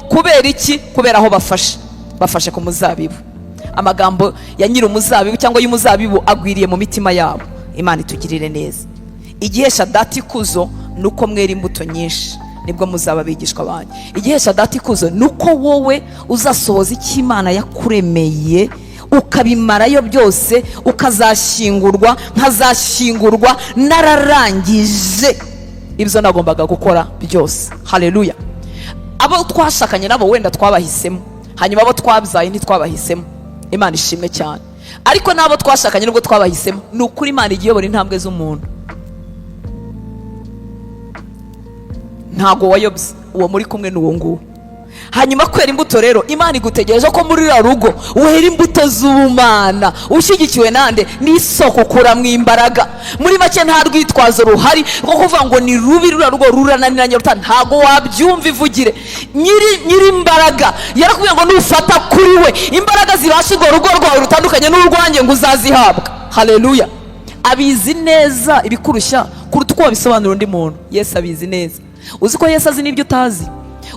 Kubera iki? Kubera aho bafashe ku muzabibu. Amagambo ya nyiri umuzabibu cyangwa y'umuzabibu agwiriye mu mitima yabo. Imana itugirire neza. Igihesha data ikuzo nuko mwera imbuto nyinshi, nibwo muzaba abigishwa banjye. Igihesha data ikuzo nuko wowe uzasohoza icyo Imana yakuremeye, ukabimarayo byose, ukazashingurwa nkazashingurwa nararangije ibyo nagombaga gukora byose. Haleluya. Abo twashakanye nabo wenda twabahisemo, hanyuma abo twabyaye ntitwabahisemo. Imana ishimwe cyane. Ariko nabo twashakanye nubwo twabahisemo, ni ukuri Imana igiyobora intambwe z'umuntu. Ntago wayobye uwo muri kumwe n'uwo nguwo. Hanyuma kwera imbuto rero, Imana igutegereje ko muri rya rugo wera imbuto z'ubumana, ushyigikiwe nande n'isoko kuramwa imbaraga. Muri make nta rwitwazo ruhari rwo kuvuga ngo ni rubi rura rugo rurananiranye ruta. Ntago wabyumva ivugire. Nyiri imbaraga yarakubwiye ngo nufata kuri we imbaraga zibasha urwo rugo rwawe rutandukanye n'urwanjye ngo uzazihabwa. Haleluya. Abizi neza ibikurushya kuruta uko wabisobanura undi muntu. Yesu abizi neza. Uzi ko Yesu azi n'ibyo utazi.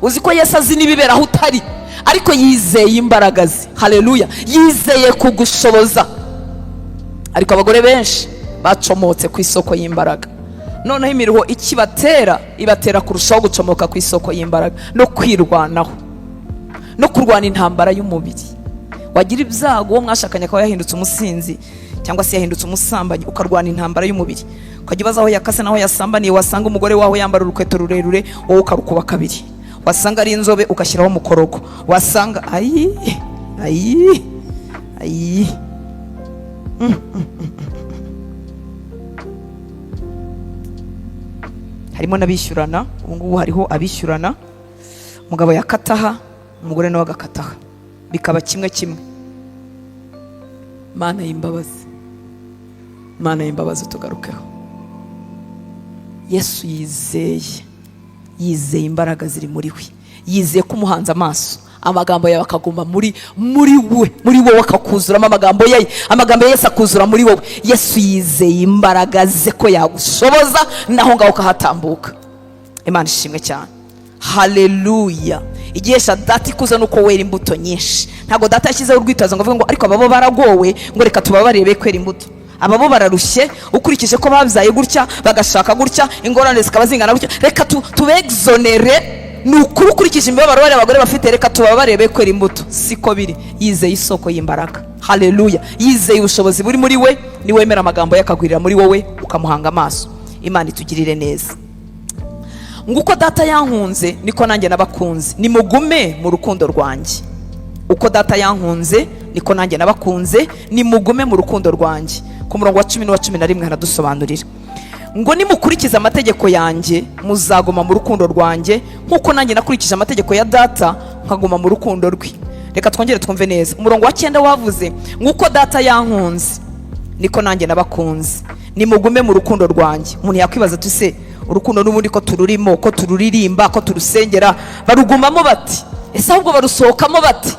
Uzi ko Yesu azi n'ibibera aho utari, ariko yizeye imbaraga ze. Haleluya. Yizeye kugushoboza. Ariko abagore benshi bacomotse ku isoko y'imbaraga. Noneho imiruho ibatera kurushaho gucomoka ku isoko y'imbaraga no kwirwanaho, no kurwana intambara y'umubiri. Wagira ibyago uwo mwashakanye akaba yahindutse umusinzi cyangwa se yahindutse umusambanyi, ukarwana intambara y'umubiri. Ukajya ubaza aho yakase naho yasambaniye, wasanga umugore wawe yambara urukweto rurerure, wowe ukarukuba kabiri. Wasanga ari inzobe ugashyiraho umukorogo. Wasanga harimo n'abishyurana. Ubu ngubu hariho abishyurana, umugabo yakataha, umugore nawe agakataha, bikaba kimwe. Mana y'imbabazi tugarukeho. Yesu yizeye imbaraga ziri muri we. Yizeye ko umuhanze amaso, amagambo yawe akaguma muri wowe, akakuzuramo amagambo ya Yesu akuzura muri wowe. Yesu yizeye imbaraga ze ko yagushoboza naho ngaho ukahatambuka. Imana ishimwe cyane. Haleluya. Igihesha data ikuzo nuko wera imbuto nyinshi. Ntago data yashyizeho urwitwazo ngo avuge ngo ariko ababo baragowe ngo reka tubabarebe kwera imbuto. Ababo bararushye ukurikije ko babyaye gutya bagashaka gutya, ingorane zikaba zingana gutya, reka tubexonere. Ni ukuri ukurikije imibabaro bari abagore bafite, reka tubabarebe kwera imbuto. Siko biri. Yizeye isoko y'imbaraga. Haleluya. Yizeye ubushobozi buri muri we, ni wemera amagambo yakagwirira muri wowe ukamuhanga amaso. Imana itugirire neza. Nguko data yankunze niko nanjye nabakunze, nimugume mu rukundo rwanjye. Uko data yankunze niko nanjye nabakunze, nimugume mu rukundo rwanjye. Ku murongo wa 10 n'uwa 11 haradusobanurira ngo nimukurikiza amategeko yanjye muzaguma mu rukundo rwanjye nkuko nanjye nakurikije amategeko ya data nkaguma mu rukundo rwe. Reka twongere twumve neza. Umurongo wa 9 wavuze nguko data yankunze niko nanjye nabakunze, nimugume mu rukundo rwanjye. Umuntu yakwibaza ati se urukundo n'ubundi ko tururimo, ko tururirimba, ko turusengera, barugumamo bati? Ese ahubwo barusohokamo bati?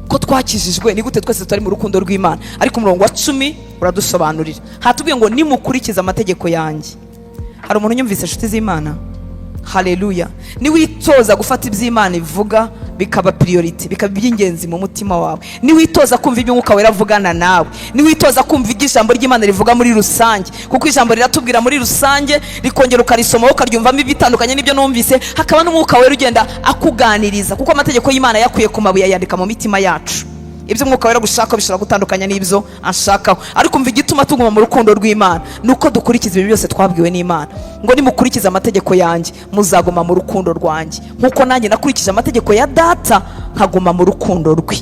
Ko twakijijwe ni gute twese tutari mu rukundo rw'Imana? Ariko umurongo wa 10 uradusobanurira. Hatubwiye ngo nimukurikiza amategeko yanjye. Hari umuntu unyumvise inshuti z'Imana? Haleluya. Ni witoza gufata iby'Imana ivuga bikaba priority, bikaba by'ingenzi mu mutima wawe. Ni witoza kumva ibyo Mwuka Wera avugana nawe. Ni witoza kumva ijambo ry'Imana rivuga muri rusange, kuko ijambo riratubwira muri rusange, rikongera ukarisoma ukaryumvamo ibitandukanye n'ibyo numvise. Hakaba n'Umwuka Wera ugenda akuganiriza, kuko amategeko y'Imana yakuye ku mabuye yandika mu mitima yacu. ibyo umwuka wera gushaka bishobora gutandukanya n'ibyo ashakaho, ariko umva igituma tuguma mu rukundo rw'Imana nuko dukurikiza ibi byose twabwiwe n'Imana ngo nimukurikize amategeko yanjye muzaguma mu rukundo rwanjye nkuko nanjye nakurikije amategeko ya data nkaguma mu rukundo rwe.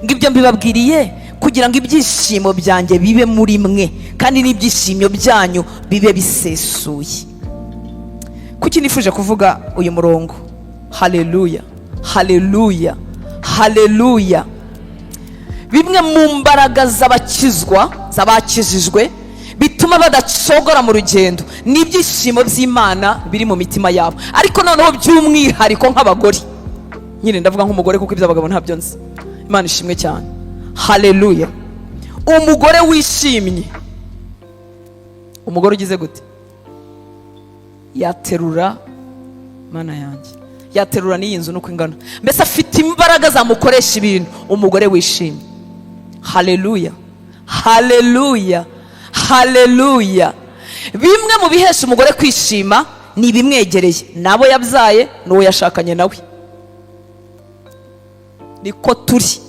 ngo ibyo mbibabwiriye kugira ngo ibyishimo byanjye bibe muri mwe kandi n'ibyishimo byanyu bibe bisesuye. Kuki nifuje kuvuga uyu murongo? Haleluya, haleluya, haleluya. Bimwe mu mbaraga z'abakijijwe bituma badacogora mu rugendo n'ibyishimo by'Imana biri mu mitima yabo, ariko noneho by'umwihariko nk'abagore. Nyine ndavuga nk'umugore kuko iby'abagabo ntabyo nzi. Imana ishimwe cyane. Haleluya. Umugore wishimye, umugore ugize gute? Yaterura, Mana yanjye, yaterura n'iyi nzu nuko ingana, mbese afite imbaraga zamukoresha ibintu. Umugore wishimye. Haleluya, haleluya, haleluya. Bimwe mu bihesha umugore kwishima ni ibimwegereye, nabo yabyaye n'uwo yashakanye nawe. Niko turi,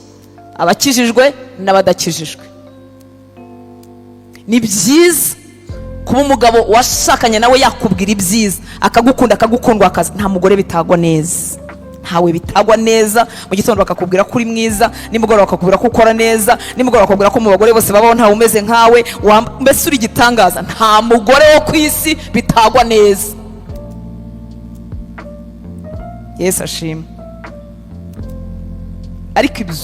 abakijijwe n'abadakijijwe. Ni byiza kuba umugabo washakanye nawe yakubwira ibyiza, akagukunda, akagukundwa akazi. Nta mugore bitagwa neza, ntawe bitagwa neza. Mu gitondo bakakubwira ko uri mwiza, nimugoroba bakakubwira ko ukora neza, nimugoroba bakakubwira ko mu bagore bose babaho ntawe umeze nkawe, mbese uri igitangaza. Nta mugore wo ku isi bitagwa neza. Yesu ashimwe. Ariko ibyo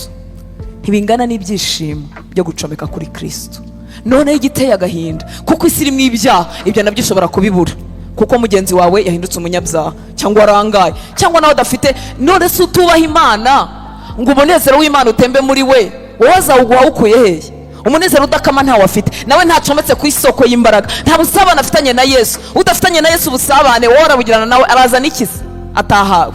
ntibingana n'ibyishimo byo gucomeka kuri Kristo. Noneho igiteye agahinda kuko isi irimo ibyaha, ibyo nabyo ushobora kubibura kuko mugenzi wawe yahindutse umunyabyaha cyangwa arangaye cyangwa nawe adafite. None se utubaha Imana ngo umunezero w'Imana utembe muri we, wowe azawuguha ukuye hehe? Umunezero udakama ntawe afite, nawe ntacometse ku isoko y'imbaraga, nta busabane afitanye na Yesu. Udafitanye na Yesu ubusabane, wowe arabugirana nawe, arazana ikizi atahawe.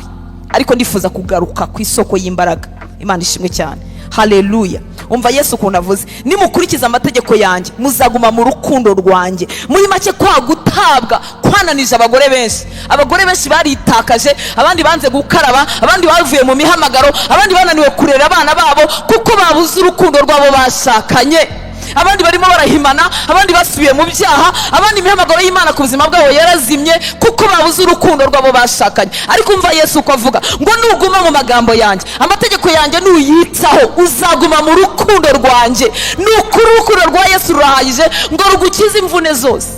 Ariko ndifuza kugaruka ku isoko y'imbaraga. Imana ishimwe cyane. Haleluya. Umva Yesu ukuntu avuze, nimukurikiza amategeko yanjye muzaguma mu rukundo rwanjye. Muri make kwa gutabwa kwananije abagore benshi. Abagore benshi baritakaje, abandi banze gukaraba, abandi bavuye mu mihamagaro, abandi bananiwe kurera abana babo kuko babuze urukundo rwabo bashakanye. Abandi barimo barahimana, abandi basubiye mu byaha, abandi imihamagaro y'Imana ku buzima bwabo yarazimye kuko babuze urukundo rwabo bashakanye. Ariko umva Yesu uko avuga ngo nuguma mu magambo yanjye, amategeko yanjye nuyitaho, uzaguma mu rukundo rwanjye. Nukuri urukundo rwa Yesu rurahagije ngo rugukize imvune zose.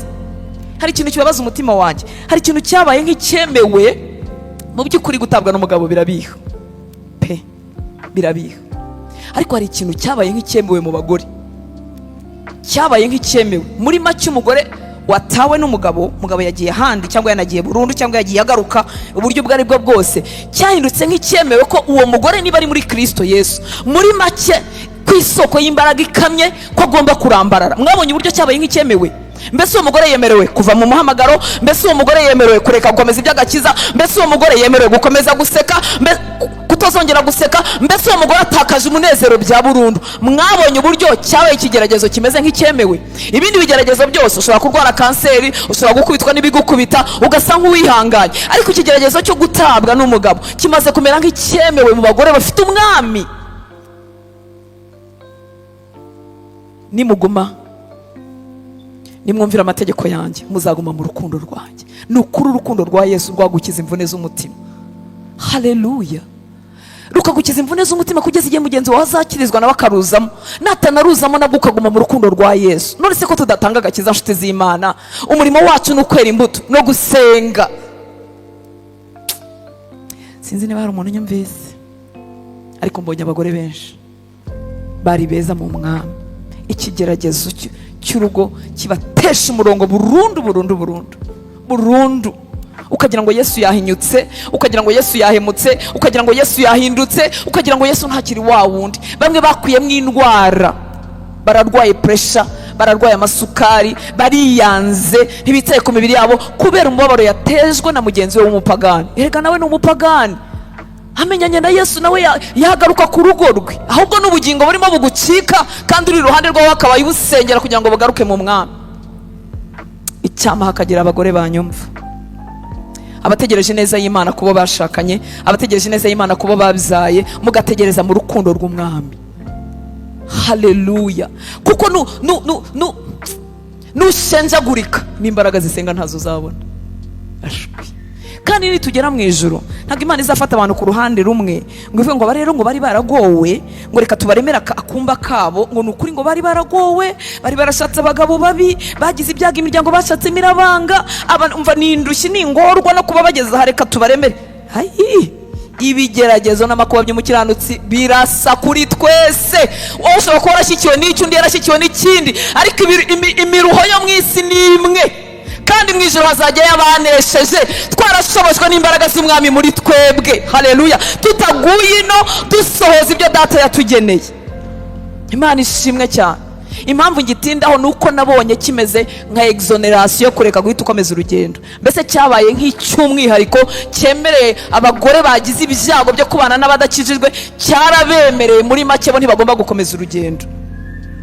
Hari ikintu kibabaza umutima wanjye, hari ikintu cyabaye nk'icyemewe. Mu by'ukuri gutabwa n'umugabo birabiha pe, birabiha. Ariko hari ikintu cyabaye nk'icyemewe mu bagore, cyabaye nk'icyemewe. Muri make umugore watawe n'umugabo, umugabo yagiye ahandi cyangwa yanagiye burundu cyangwa yagiye agaruka, uburyo bwari bwo bwose, cyahindutse nk'icyemewe ko uwo mugore niba ari muri Kristo Yesu, muri make ku isoko y'imbaraga ikamye, ko agomba kurambarara. Mwabonye uburyo cyabaye nk'icyemewe? Mbese uwo mugore yemerewe kuva mu muhamagaro, mbese uwo mugore yemerewe kureka gukomeza iby'agakiza, mbese uwo mugore yemerewe gukomeza guseka, kutazongera guseka, mbese uwo mugore atakaje umunezero bya burundu. Mwabonye uburyo cyabaye ikigeragezo kimeze nk'icyemewe. Ibindi bigeragezo byose, ushobora kurwara kanseri, ushobora gukubitwa n'ibigukubita ugasa nk'uwihanganye, ariko ikigeragezo cyo gutabwa n'umugabo kimaze kumera nk'icyemewe mu bagore bafite umwami. Nimwumvira amategeko yanjye muzaguma mu rukundo rwanjye. Ni ukuri urukundo rwa Yesu rwagukiza imvune z'umutima. Haleluya. Rukagukiza imvune z'umutima kugeza igihe mugenzi wawe azakirizwa nawe akaruzamo, natanaruzamo nabwo ukaguma mu rukundo rwa Yesu. None se ko tudatanga agakiza nshuti z'Imana? Umurimo wacu ni ukwera imbuto no gusenga. Sinzi niba hari umuntu unyumvise, ariko mbonye abagore benshi bari beza mu mwami. Ikigeragezo cy'urugo kibatesha umurongo burundu. Ukagira ngo Yesu yahinyutse, ukagira ngo Yesu yahemutse, ukagira ngo Yesu yahindutse, ukagira ngo Yesu ntakiri wa wundi. Bamwe bakuyemo indwara, bararwaye pressure, bararwaye amasukari, bariyanze, ntibitaye ku mibiri yabo kubera umubabaro yatejwe na mugenzi we w'umupagani. Erega nawe ni umupagani, amenyanye na Yesu, nawe yagaruka ku rugo rwe, ahubwo n'ubugingo burimo bugucika kandi uri iruhande rwawe akaba yibusengera kugira ngo bagaruke mu mwami. Icyama hakagira abagore banyumva, abategereje neza y'Imana kubo bashakanye, abategereje neza y'Imana kubo babyaye, mugategereza mu rukundo rw'umwami. haleluya. kuko nushenjagurika n'imbaraga zisenga ntazo uzabona. Kandi nitugera mu ijuru ntabwo Imana izafata abantu ku ruhande rumwe ngo ivuge ngo rero ngo bari baragowe ngo reka tubaremera akumba kabo ngo nukuri ngo bari baragowe, bari barashatse abagabo babi, bagize ibyaga, imiryango bashatse mirabanga, umva n'indushyi n'ingorwa no kuba bageze aha, reka tubaremere. Ibigeragezo n'amakuba by'umukiranutsi birasa kuri twese. Wowe ushobora kuba warashyikiwe n'icyo, undi yarashyikiwe n'ikindi, ariko imiruho yo mu isi ni imwe, kandi mu ijoro hazajya yabanesheje, twarashobojwe n'imbaraga z'umwami muri twebwe. Haleluya. Tutaguye ino dusohoza ibyo data yatugeneye. Imana ishimwe cyane. Impamvu ngitindaho nuko nabonye kimeze nka exoneration, kureka guhita ukomeza urugendo. Mbese cyabaye nk'icyumwihariko cyemereye abagore bagize ibyago byo kubana n'abadakijijwe, cyarabemereye muri make bo ntibagomba gukomeza urugendo.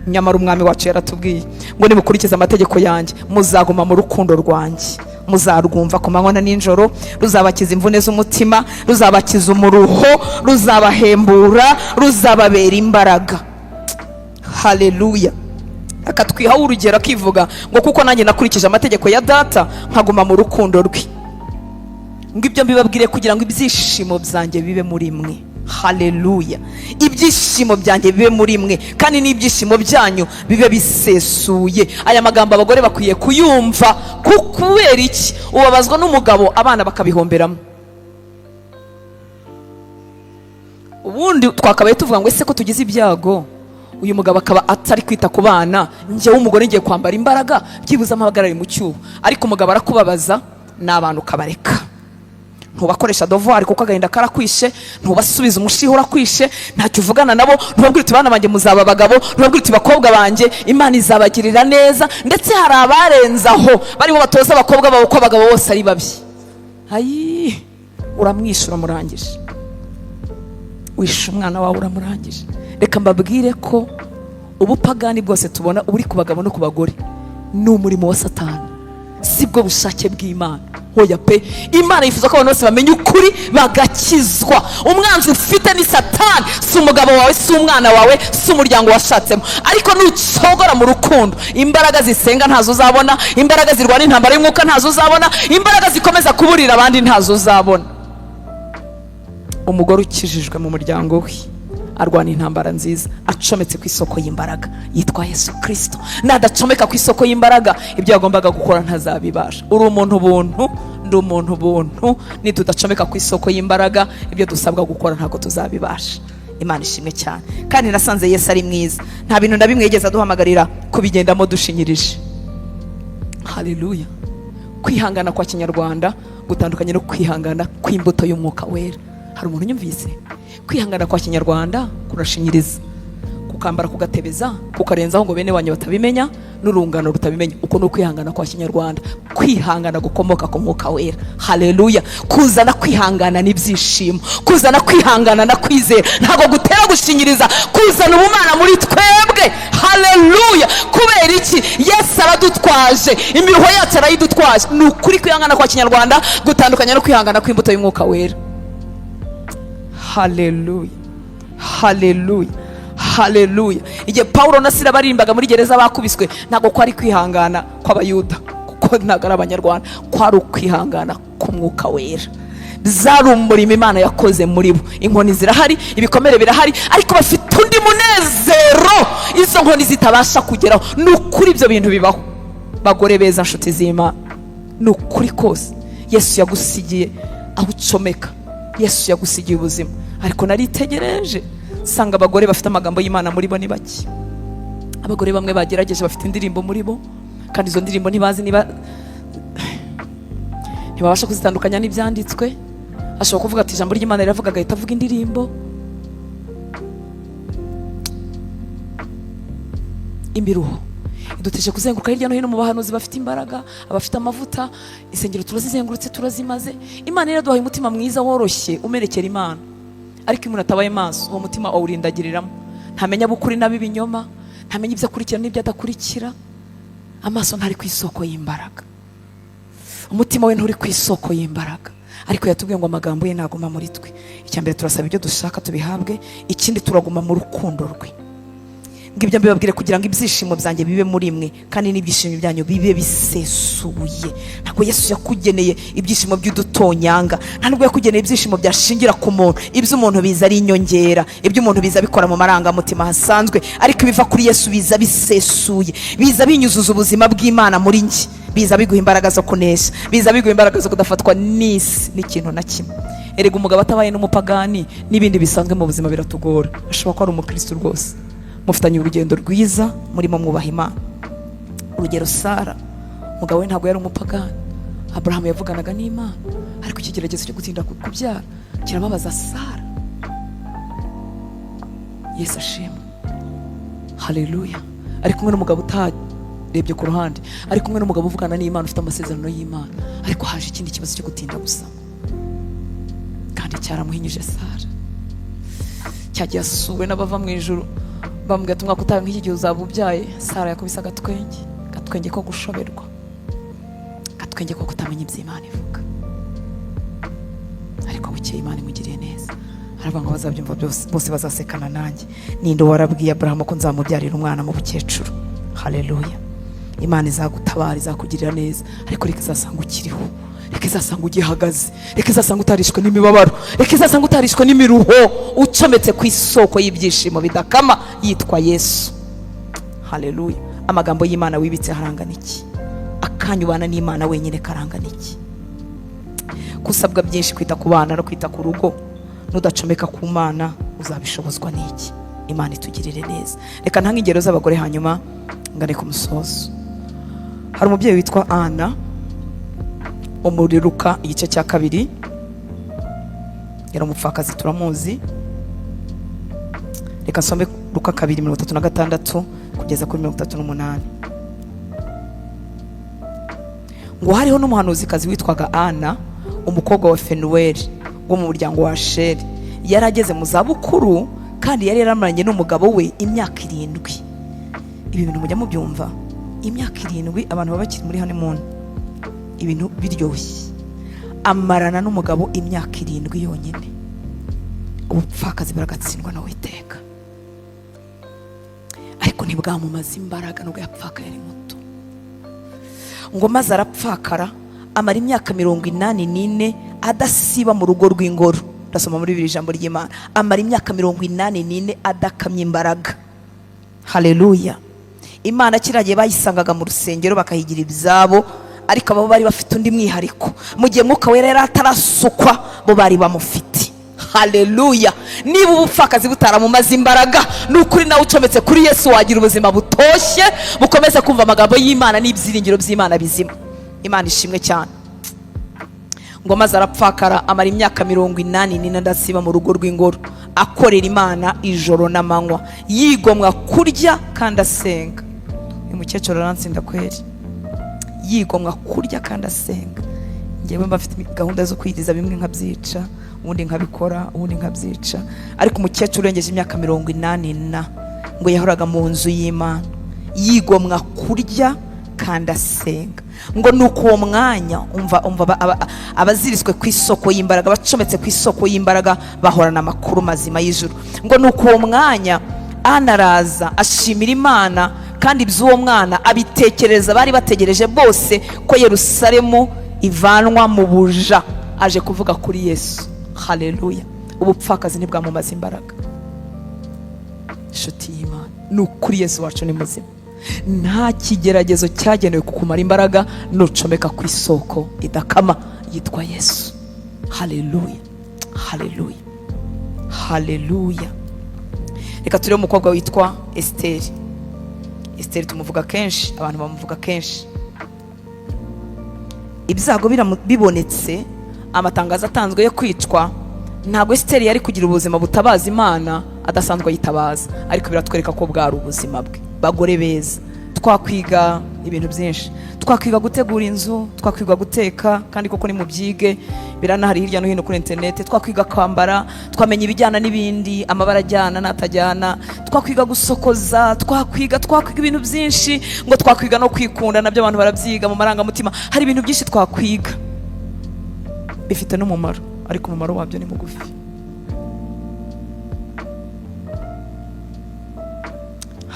Nyamara umwami wacu yaratubwiye ngo nimukurikiza amategeko yanjye muzaguma mu rukundo rwanjye, muzarwumva ku manywa na nijoro, ruzabakiza imvune z'umutima, ruzabakiza umuruho, ruzabahembura, ruzababera imbaraga. Haleluya. Akatwihaho urugero akivuga ngo kuko nanjye nakurikije amategeko ya data nkaguma mu rukundo rwe, ngo ibyo mbibabwire kugira ngo ibyishimo byanjye bibe muri mwe. Haleluya. Ibyishimo byanjye bibe muri mwe, kandi n'ibyishimo byanyu bibe bisesuye. Aya magambo abagore bakwiye kuyumva. Kubera iki? Ubabazwa n'umugabo abana bakabihomberamo. Ubundi twakabaye tuvuga ngo ese ko tugize ibyago uyu mugabo akaba atari kwita ku bana, njye w'umugore ngiye kwambara imbaraga byibuze amahagarare mu cyuho, ariko umugabo arakubabaza n'abantu kabareka. Ntubakoresha devoir kuko agahinda karakwishe, ntubasubiza umushiho urakwishe, ntacyo uvugana nabo, ntubabwire uti bana banjye muzaba abagabo, ntubabwire uti bakobwa banjye Imana izabagirira neza. Ndetse hari abarenzaho barimo batoza abakobwa babo ko abagabo bose ari babi. Uramwishyura murangije, wishe umwana wawe uramurangije. Reka mbabwire ko ubupagani bwose tubona uri ku bagabo no ku bagore ni umurimo wa Satani, sibwo bushake bw'Imana. Hoya pe, Imana yifuza ko abantu bose bamenya ukuri bagakizwa. Umwanzi ufite ni Satani, si umugabo wawe, si umwana wawe, si umuryango washatsemo. Ariko nucogora mu rukundo, imbaraga zisenga ntazo uzabona, imbaraga zirwana intambara y'umwuka ntazo uzabona, imbaraga zikomeza kuburira abandi ntazo uzabona. Umugore ukijijwe mu muryango we arwana intambara nziza, acometse ku isoko y'imbaraga yitwa Yesu Kristo. Nadacomeka ku isoko y'imbaraga, ibyo yagombaga gukora ntazabibasha. Uri umuntu buntu, ndi umuntu buntu, nitudacomeka ku isoko y'imbaraga, ibyo dusabwa gukora ntabwo tuzabibasha. Imana ishimwe cyane. Kandi nasanze Yesu ari mwiza, nta bintu na bimwe yigeze aduhamagarira kubigendamo dushinyirije. Haleluya. Kwihangana kwa Kinyarwanda gutandukanye no kwihangana kw'imbuto y'umwuka wera. Hari umuntu unyumvise? Kwihangana kwa Kinyarwanda kurashinyiriza, kukambara kugatebeza, kukarenzaho ngo bene wanyu batabimenya, n'urungano rutabimenya. Uko no kwihangana kwa Kinyarwanda, kwihangana gukomoka ku mwuka wera. Haleluya. Kuzana kwihangana n'ibyishimo, kuzana kwihangana na kwizera, ntago gutera gushinyiriza, kuzana ubumana muri twebwe. Haleluya. Kubera iki? Yesu aradutwaje, imiruho yacu arayidutwaje. Ni ukuri kwihangana kwa Kinyarwanda gutandukanye no kwihangana kw'imbuto y'umwuka wera. Haleluya. Haleluya. Haleluya. Igihe Paulo na Sila barimbaga muri gereza bakubiswe, ntago kwari kwihangana kw'abayuda kuko ntago ari abanyarwanda, kwari ukwihangana k'umwuka wera. Zari umurimo Imana yakoze muri bo. Inkoni zirahari, ibikomere birahari, ariko bafite undi munezero izo nkoni zitabasha kugeraho. Ni ukuri ibyo bintu bibaho. Bagore beza, nshuti z'Imana, ni ukuri kose Yesu yagusigiye aho ucomeka, Yesu yagusigiye ubuzima. Ariko naritegereje sanga abagore bafite amagambo y'Imana muri bo ni bake. Abagore bamwe bagerageje bafite indirimbo muri bo, kandi izo ndirimbo ntibazi ntibabasha kuzitandukanya n'ibyanditswe. Ashobora kuvuga ati ijambo ry'Imana riravuga, agahita avuga indirimbo. Imiruho iduteje kuzenguruka hirya no hino mu bahanuzi bafite imbaraga, abafite amavuta. Insengero turazizengurutse, turazimaze. Imana iraduhaye umutima mwiza woroshye umerekera Imana, ariko umuntu atabaye maso, uwo mutima awurindagiriramo. Ntamenya bukuri nabi ibinyoma, ntamenya ibyo akurikira n'ibyo adakurikira. Amaso ntari ku isoko y'imbaraga, umutima we nturi ku isoko y'imbaraga. Ariko yatubwiye ngo amagambo ye naguma muri twe. Icyambere turasaba ibyo dushaka tubihabwe, ikindi turaguma mu rukundo rwe. ngo ibyo mbibabwire kugira ngo ibyishimo byanjye bibe muri mwe kandi n'ibyishimo byanyu bibe bisesuye. Ntabwo Yesu yakugeneye ibyishimo by'udutonyanga, ntabwo yakugeneye ibyishimo byashingira ku muntu. Ibyo umuntu biza ari inyongera, ibyo umuntu biza bikora mu marangamutima hasanzwe, ariko ibiva kuri Yesu biza bisesuye, biza binyuzuza ubuzima bw'Imana muri njye, biza biguha imbaraga zo kunesha, biza biguha imbaraga zo kudafatwa n'isi n'ikintu na kimwe. Erega umugabo atabaye n'umupagani n'ibindi bisanzwe mu buzima biratugora. Ashobora kuba ari umukristo rwose, mufitanye urugendo rwiza, murimo mwubaha Imana. Urugero Sara, umugabo we ntabwo yari umupagani, Abrahamu yavuganaga n'Imana, ariko ikigeragezo cyo gutinda kubyara kirababaza Sara. Yesu ashimwe, haleluya. Ari kumwe n'umugabo utarebye ku ruhande, ari kumwe n'umugabo uvugana n'Imana, ufite amasezerano y'Imana, ariko haje ikindi kibazo cyo gutinda gusa, kandi cyaramuhinyije Sara. Cyagiye asuwe n'abava mu ijuru, bambwira ati umwaka utaha nk'iki gihe uzaba ubyaye. Sara yakubise agatwenge ko gushoberwa, agatwenge ko kutamenya ibyo Imana ivuga. Ariko bukeye Imana imugiriye neza, aravuga ngo bazabyumva bose bazasekana nanjye. Ninde warabwiye Abrahamu ko nzamubyarira umwana mu bukecuru? Haleluya. Imana izagutabara, izakugirira neza, ariko reka izasanga ukiriho, reka izasanga ugihagaze, reka izasanga utarishwe n'imibabaro, reka izasanga utarishwe n'imiruho, ucometse ku isoko y'ibyishimo bidakama yitwa Yesu. Haleluya. Amagambo y'Imana wibitse harangana iki? Akanyubana n'Imana wenyine karangana iki? Kusabwa byinshi, kwita ku bana no kwita ku rugo, nudacomeka ku Mana uzabishobozwa n'iki? Imana itugirire neza. Reka ntange ingero z'abagore hanyuma ngane ku musozo. Hari umubyeyi witwa Ana muri Luka igice cya 2, yari umupfakazi, turamuzi. Reka nsome Luka 2:36 kugeza kuri 38. Ngo hariho n'umuhanuzikazi witwaga Ana, umukobwa wa Fenuweli wo mu muryango wa Asheri. Yari ageze mu zabukuru kandi yari yaramaranye n'umugabo we imyaka 7. Ibi bintu mujya mubyumva, imyaka 7 abantu baba bakiri muri honeymoon, ibintu biryoshye. Amarana n'umugabo imyaka 7 yonyine, ubupfakazi baragatsindwa na Uwiteka. Ariko ntibwamumaze imbaraga, nubwo yapfaka yari muto. Ngo maze arapfakara, amara imyaka 84 adasiba mu rugo rw'ingoro. Ndasoma muri bibiri ijambo ry'Imana, amara imyaka 84 adakamye imbaraga. Haleluya. Imana kiragiye bayisangaga mu rusengero bakahigira ibyabo, ariko abo bari bafite undi mwihariko. Mu gihe Mwuka Wera yari atarasukwa, bo bari bamufite. Haleluya. Niba ubupfakazi butaramumaze imbaraga, n'ukuri nawe ucometse kuri Yesu wagira ubuzima butoshye, bukomeze kumva amagambo y'Imana n'ibyiringiro by'Imana bizima. Imana ishimwe cyane. Ngo maze arapfakara, amara imyaka 84 adasiba mu rugo rw'ingoro, akorera Imana ijoro n'amanywa, yigomwa kurya kandi asenga. Uyu mukecuru aransinda kweri, yigomwa kurya kandi asenga. Ngewe mba mfite gahunda zo kwiriza, bimwe nkabyica, ubundi nkabikora, ubundi nkabyica. Ariko umukecuru urengeje imyaka 80 ngo yahoraga mu nzu y'Imana, yigomwa kurya kandi asenga. Ngo nuko uwo mwanya umva abaziriswe ku isoko y'imbaraga, bacometse ku isoko y'imbaraga, bahorana amakuru mazima y'ijuru. Ngo nuko uwo mwanya Ana araza ashimira Imana, kandi iby'uwo mwana abitekereza bari bategereje bose ko Yerusalemu ivanwa mu buja. Aje kuvuga kuri Yesu. Haleluya. Ubupfakazi ntibwamumaze imbaraga. Inshuti y'Imana, n'ukuri Yesu wacu ni muzima. Nta kigeragezo cyagenewe kukumara imbaraga nucomeka ku isoko idakama yitwa Yesu. Haleluya. Haleluya. Haleluya. Reka turebe umukobwa witwa Esteri. Esteri tumuvuga kenshi, abantu bamuvuga kenshi. Ibyago bibonetse, amatangazo atanzwe yo kwicwa, ntabwo Esteri yari kugira ubuzima butabaza Imana adasanzwe yitabaza, ariko biratwereka ko bwari ubuzima bwe. Bagore beza, twakwiga ibintu byinshi, twakwiga gutegura inzu, twakwiga guteka, kandi koko ni mu byige, biranahari hirya no hino kuri internet. Twakwiga kwambara, twamenya ibijyana n'ibindi, amabara ajyana n'atajyana, twakwiga gusokoza, twakwiga ibintu byinshi. Ngo twakwiga no kwikunda, nabyo abantu barabyiga mu marangamutima. Hari ibintu byinshi twakwiga bifite n'umumaro, ariko umumaro wabyo ni mugufi.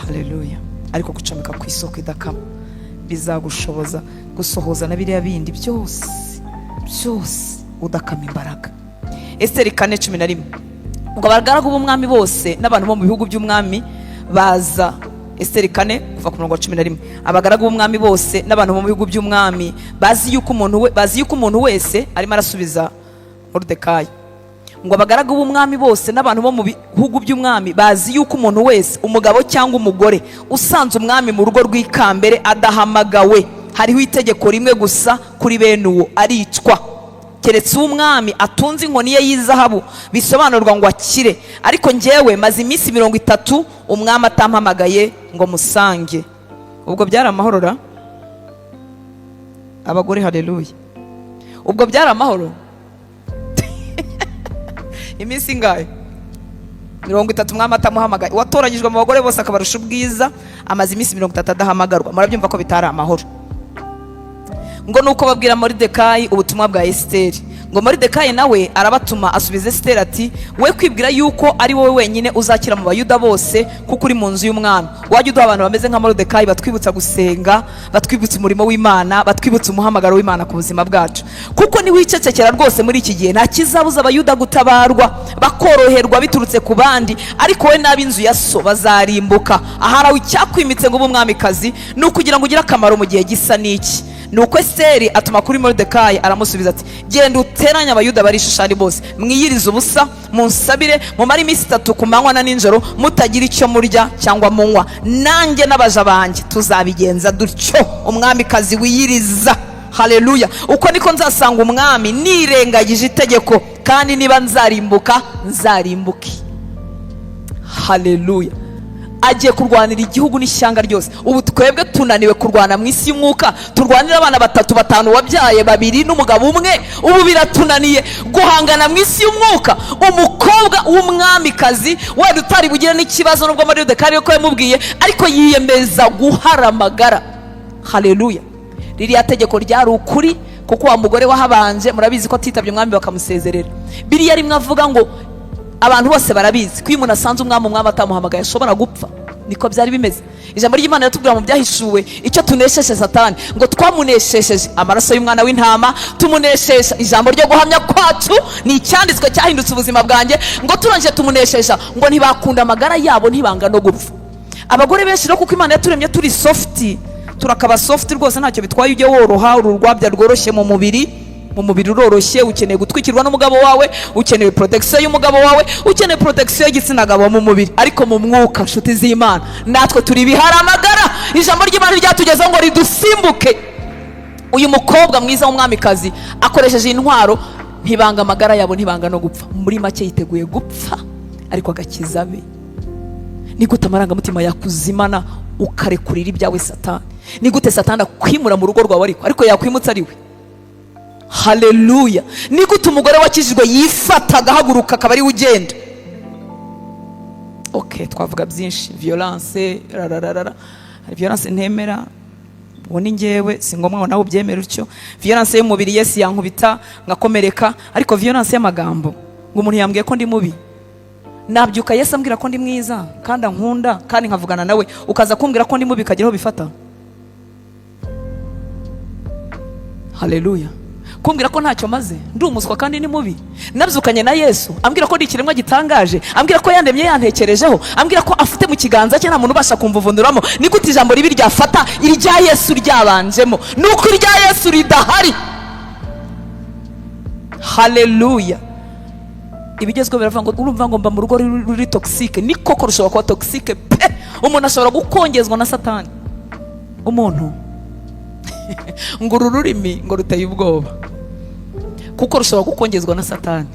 haleluya. Ariko gucomeka ku isoko idakama bizagushoboza gusohoza na biriya bindi byose udakama imbaraga. Esiteri 4:11 ngo abagaragu b'umwami bose n'abantu bo mu bihugu by'umwami baza. Esiteri 4 kuva ku murongo wa 11. Abagaragu b'umwami bose n'abantu bo mu bihugu by'umwami bazi yuko umuntu wese arimo arasubiza Moridekayi. Ngo abagaragu b'umwami bose n'abantu bo mu bihugu by'umwami bazi yuko umuntu wese, umugabo cyangwa umugore, usanze umwami mu rugo rw'ikambere adahamagawe, hariho itegeko rimwe gusa kuri bene uwo, aricwa. Keretse umwami atunze inkoni ye y'izahabu, bisobanurwa ngo akire. Ariko njyewe maze iminsi 30 umwami atampamagaye ngo musange. Ubwo byari amahoro ra abagore, haleluya. Ubwo byari amahoro. Iminsi ingahe? 30 umwami atamuhamagaye. Watoranyijwe mu bagore bose akabarusha ubwiza, amaze iminsi 30 adahamagarwa. Murabyumva ko bitari amahoro. Ngo nuko babwira Moridekayi ubutumwa bwa Esiteri. Ngo Moridekayi nawe arabatuma asubiza Esiteri ati, we kwibwira yuko ari wowe wenyine uzakira mu bayuda bose kuko uri mu nzu y'umwami. Wajya uduha abantu bameze nka Moridekayi batwibutsa gusenga, batwibutsa umurimo w'Imana, batwibutsa umuhamagaro w'Imana ku buzima bwacu. Kuko ni wicecekera rwose muri iki gihe nta kizabuza abayuda gutabarwa bakoroherwa biturutse ku bandi, ariko we n'ab'inzu ya so bazarimbuka. Aharawe icyakwimitse ngo umwamikazi ni ukugira ngo ugire akamaro mu gihe gisa n'iki. Nuko Esiteri atuma kuri Moridekayi aramusubiza ati, genda uteranye abayuda bari Shushani bose, mwiyirize ubusa, munsabire, mumare iminsi 3 ku manywa na ninjoro, mutagira icyo murya cyangwa munywa. Nanjye n'abaja banjye tuzabigenza dutyo. Umwamikazi wiyiriza. Haleluya. Uko niko nzasanga umwami nirengagije itegeko, kandi niba nzarimbuka nzarimbuke. Haleluya. Agiye kurwanira igihugu n'ishyanga ryose. Ubu twebwe tunaniwe kurwana mu isi y'umwuka, turwanira abana 3 5 wabyaye 2 n'umugabo umwe. Ubu biratunaniye guhangana mu isi y'umwuka. Umukobwa w'umwamikazi wari utari bugire n'ikibazo nubwo Moridekayi ko yamubwiye, ariko yiyemeza guharamagara. Haleluya. Ririya tegeko ryari ukuri, kuko wa mugore wahabanje murabizi ko titabye umwami bakamusezerera. Biriya rimwe avuga ngo abantu bose barabizi ko iyo umuntu asanze umwami atamuhamagaye ashobora gupfa. Niko byari bimeze. Ijambo ry'Imana ritubwira mu byahishuwe icyo tunesheshe Satani, ngo twamuneshesheje amaraso y'umwana w'intama, tumunesheje ijambo ryo guhamya kwacu, ni icyanditswe cyahindutse ubuzima bwanjye. Ngo turangije tumunesheje ngo ntibakunda amagara yabo, ntibanga no gupfa. Abagore benshi no kuko Imana yaturemye turi softi, turakaba softi rwose, ntacyo bitwaye ujye woroha. Ururwabya rworoshye mu mubiri uroroshye. Ukeneye gutwikirwa n'umugabo wawe, ukeneye protection y'umugabo wawe, ukeneye protection y'igitsina gabo mu mubiri, ariko mu mwuka nshuti z'Imana natwe turi biharamagara. Ijambo ry'Imana ryatugezeho ngo ridusimbuke. Uyu mukobwa mwiza w'umwamikazi akoresheje intwaro, ntibanga amagara yabo, ntibanga no gupfa. Muri make yiteguye gupfa ariko agakiza be. Ni gute amarangamutima yakuzimana ukarekurira ibyawe Satani? Ni gute Satani akwimura mu rugo rwawe ariko yakwimutsa ari we? Haleluya. Ni gute umugore wakijijwe yifata agahaguruka akaba ari ugenda? Okay, twavuga byinshi. Violence, violence ntemera, uwo ni njyewe, si ngombwa nawe ubyemera utyo. Violence y'umubiri Yesu yankubita ngakomereka, ariko violence y'amagambo ngo umuntu yambwiye ko ndi mubi, nabyuka Yesu ambwira ko ndi mwiza kandi ankunda kandi nkavugana nawe, ukaza kumbwira ko ndi mubi kageraho bifata. Haleluya. Kumbwira ko ntacyo maze, ndi umuswa kandi ni mubi. Nabyukanye na Yesu ambwira ko ndi ikiremwa gitangaje, ambwira ko yandemye yantekerejeho, ambwira ko afite mu kiganza cye nta muntu ubasha kumvuvunuramo. Ni gute ijambo ribi ryafata irya Yesu ryabanjemo? Nuko irya Yesu ridahari. Haleluya. Ibigezweho biravuga ngo urumva ngo mba mu rugo ruri toxique. Ni koko rushobora kuba toxique pe. Umuntu ashobora gukongezwa na Satani. Umuntu ngo ururimi ngo ruteye ubwoba, kuko rushobora gukongezwa na Satani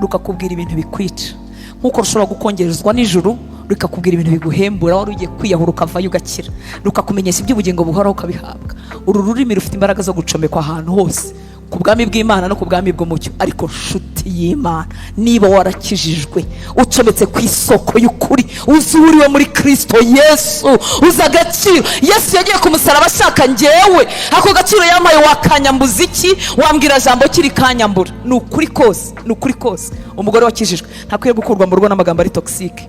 rukakubwira ibintu bikwica, nkuko rushobora gukongerezwa n'ijuru rukakubwira ibintu biguhembura, wari ugiye kwiyahura ukavayo ugakira, rukakumenyesha iby'ubugingo buhoraho ukabihabwa. Uru rurimi rufite imbaraga zo gucomekwa ahantu hose, ku bwami bw'Imana no ku bwami bw'umucyo. Ariko nshuti y'Imana, niba warakijijwe ucometse ku isoko y'ukuri, uzuriwe muri Kristo Yesu, uza agaciro Yesu yagiye ku musaraba ashaka njyewe, ako gaciro yampaye wakanyambuza iki? Wambwira jambo kiri kanyambura. Ni ukuri kose, ni ukuri kose. Umugore wakijijwe ntakwiye gukurwa mu rugo n'amagambo ari toxique.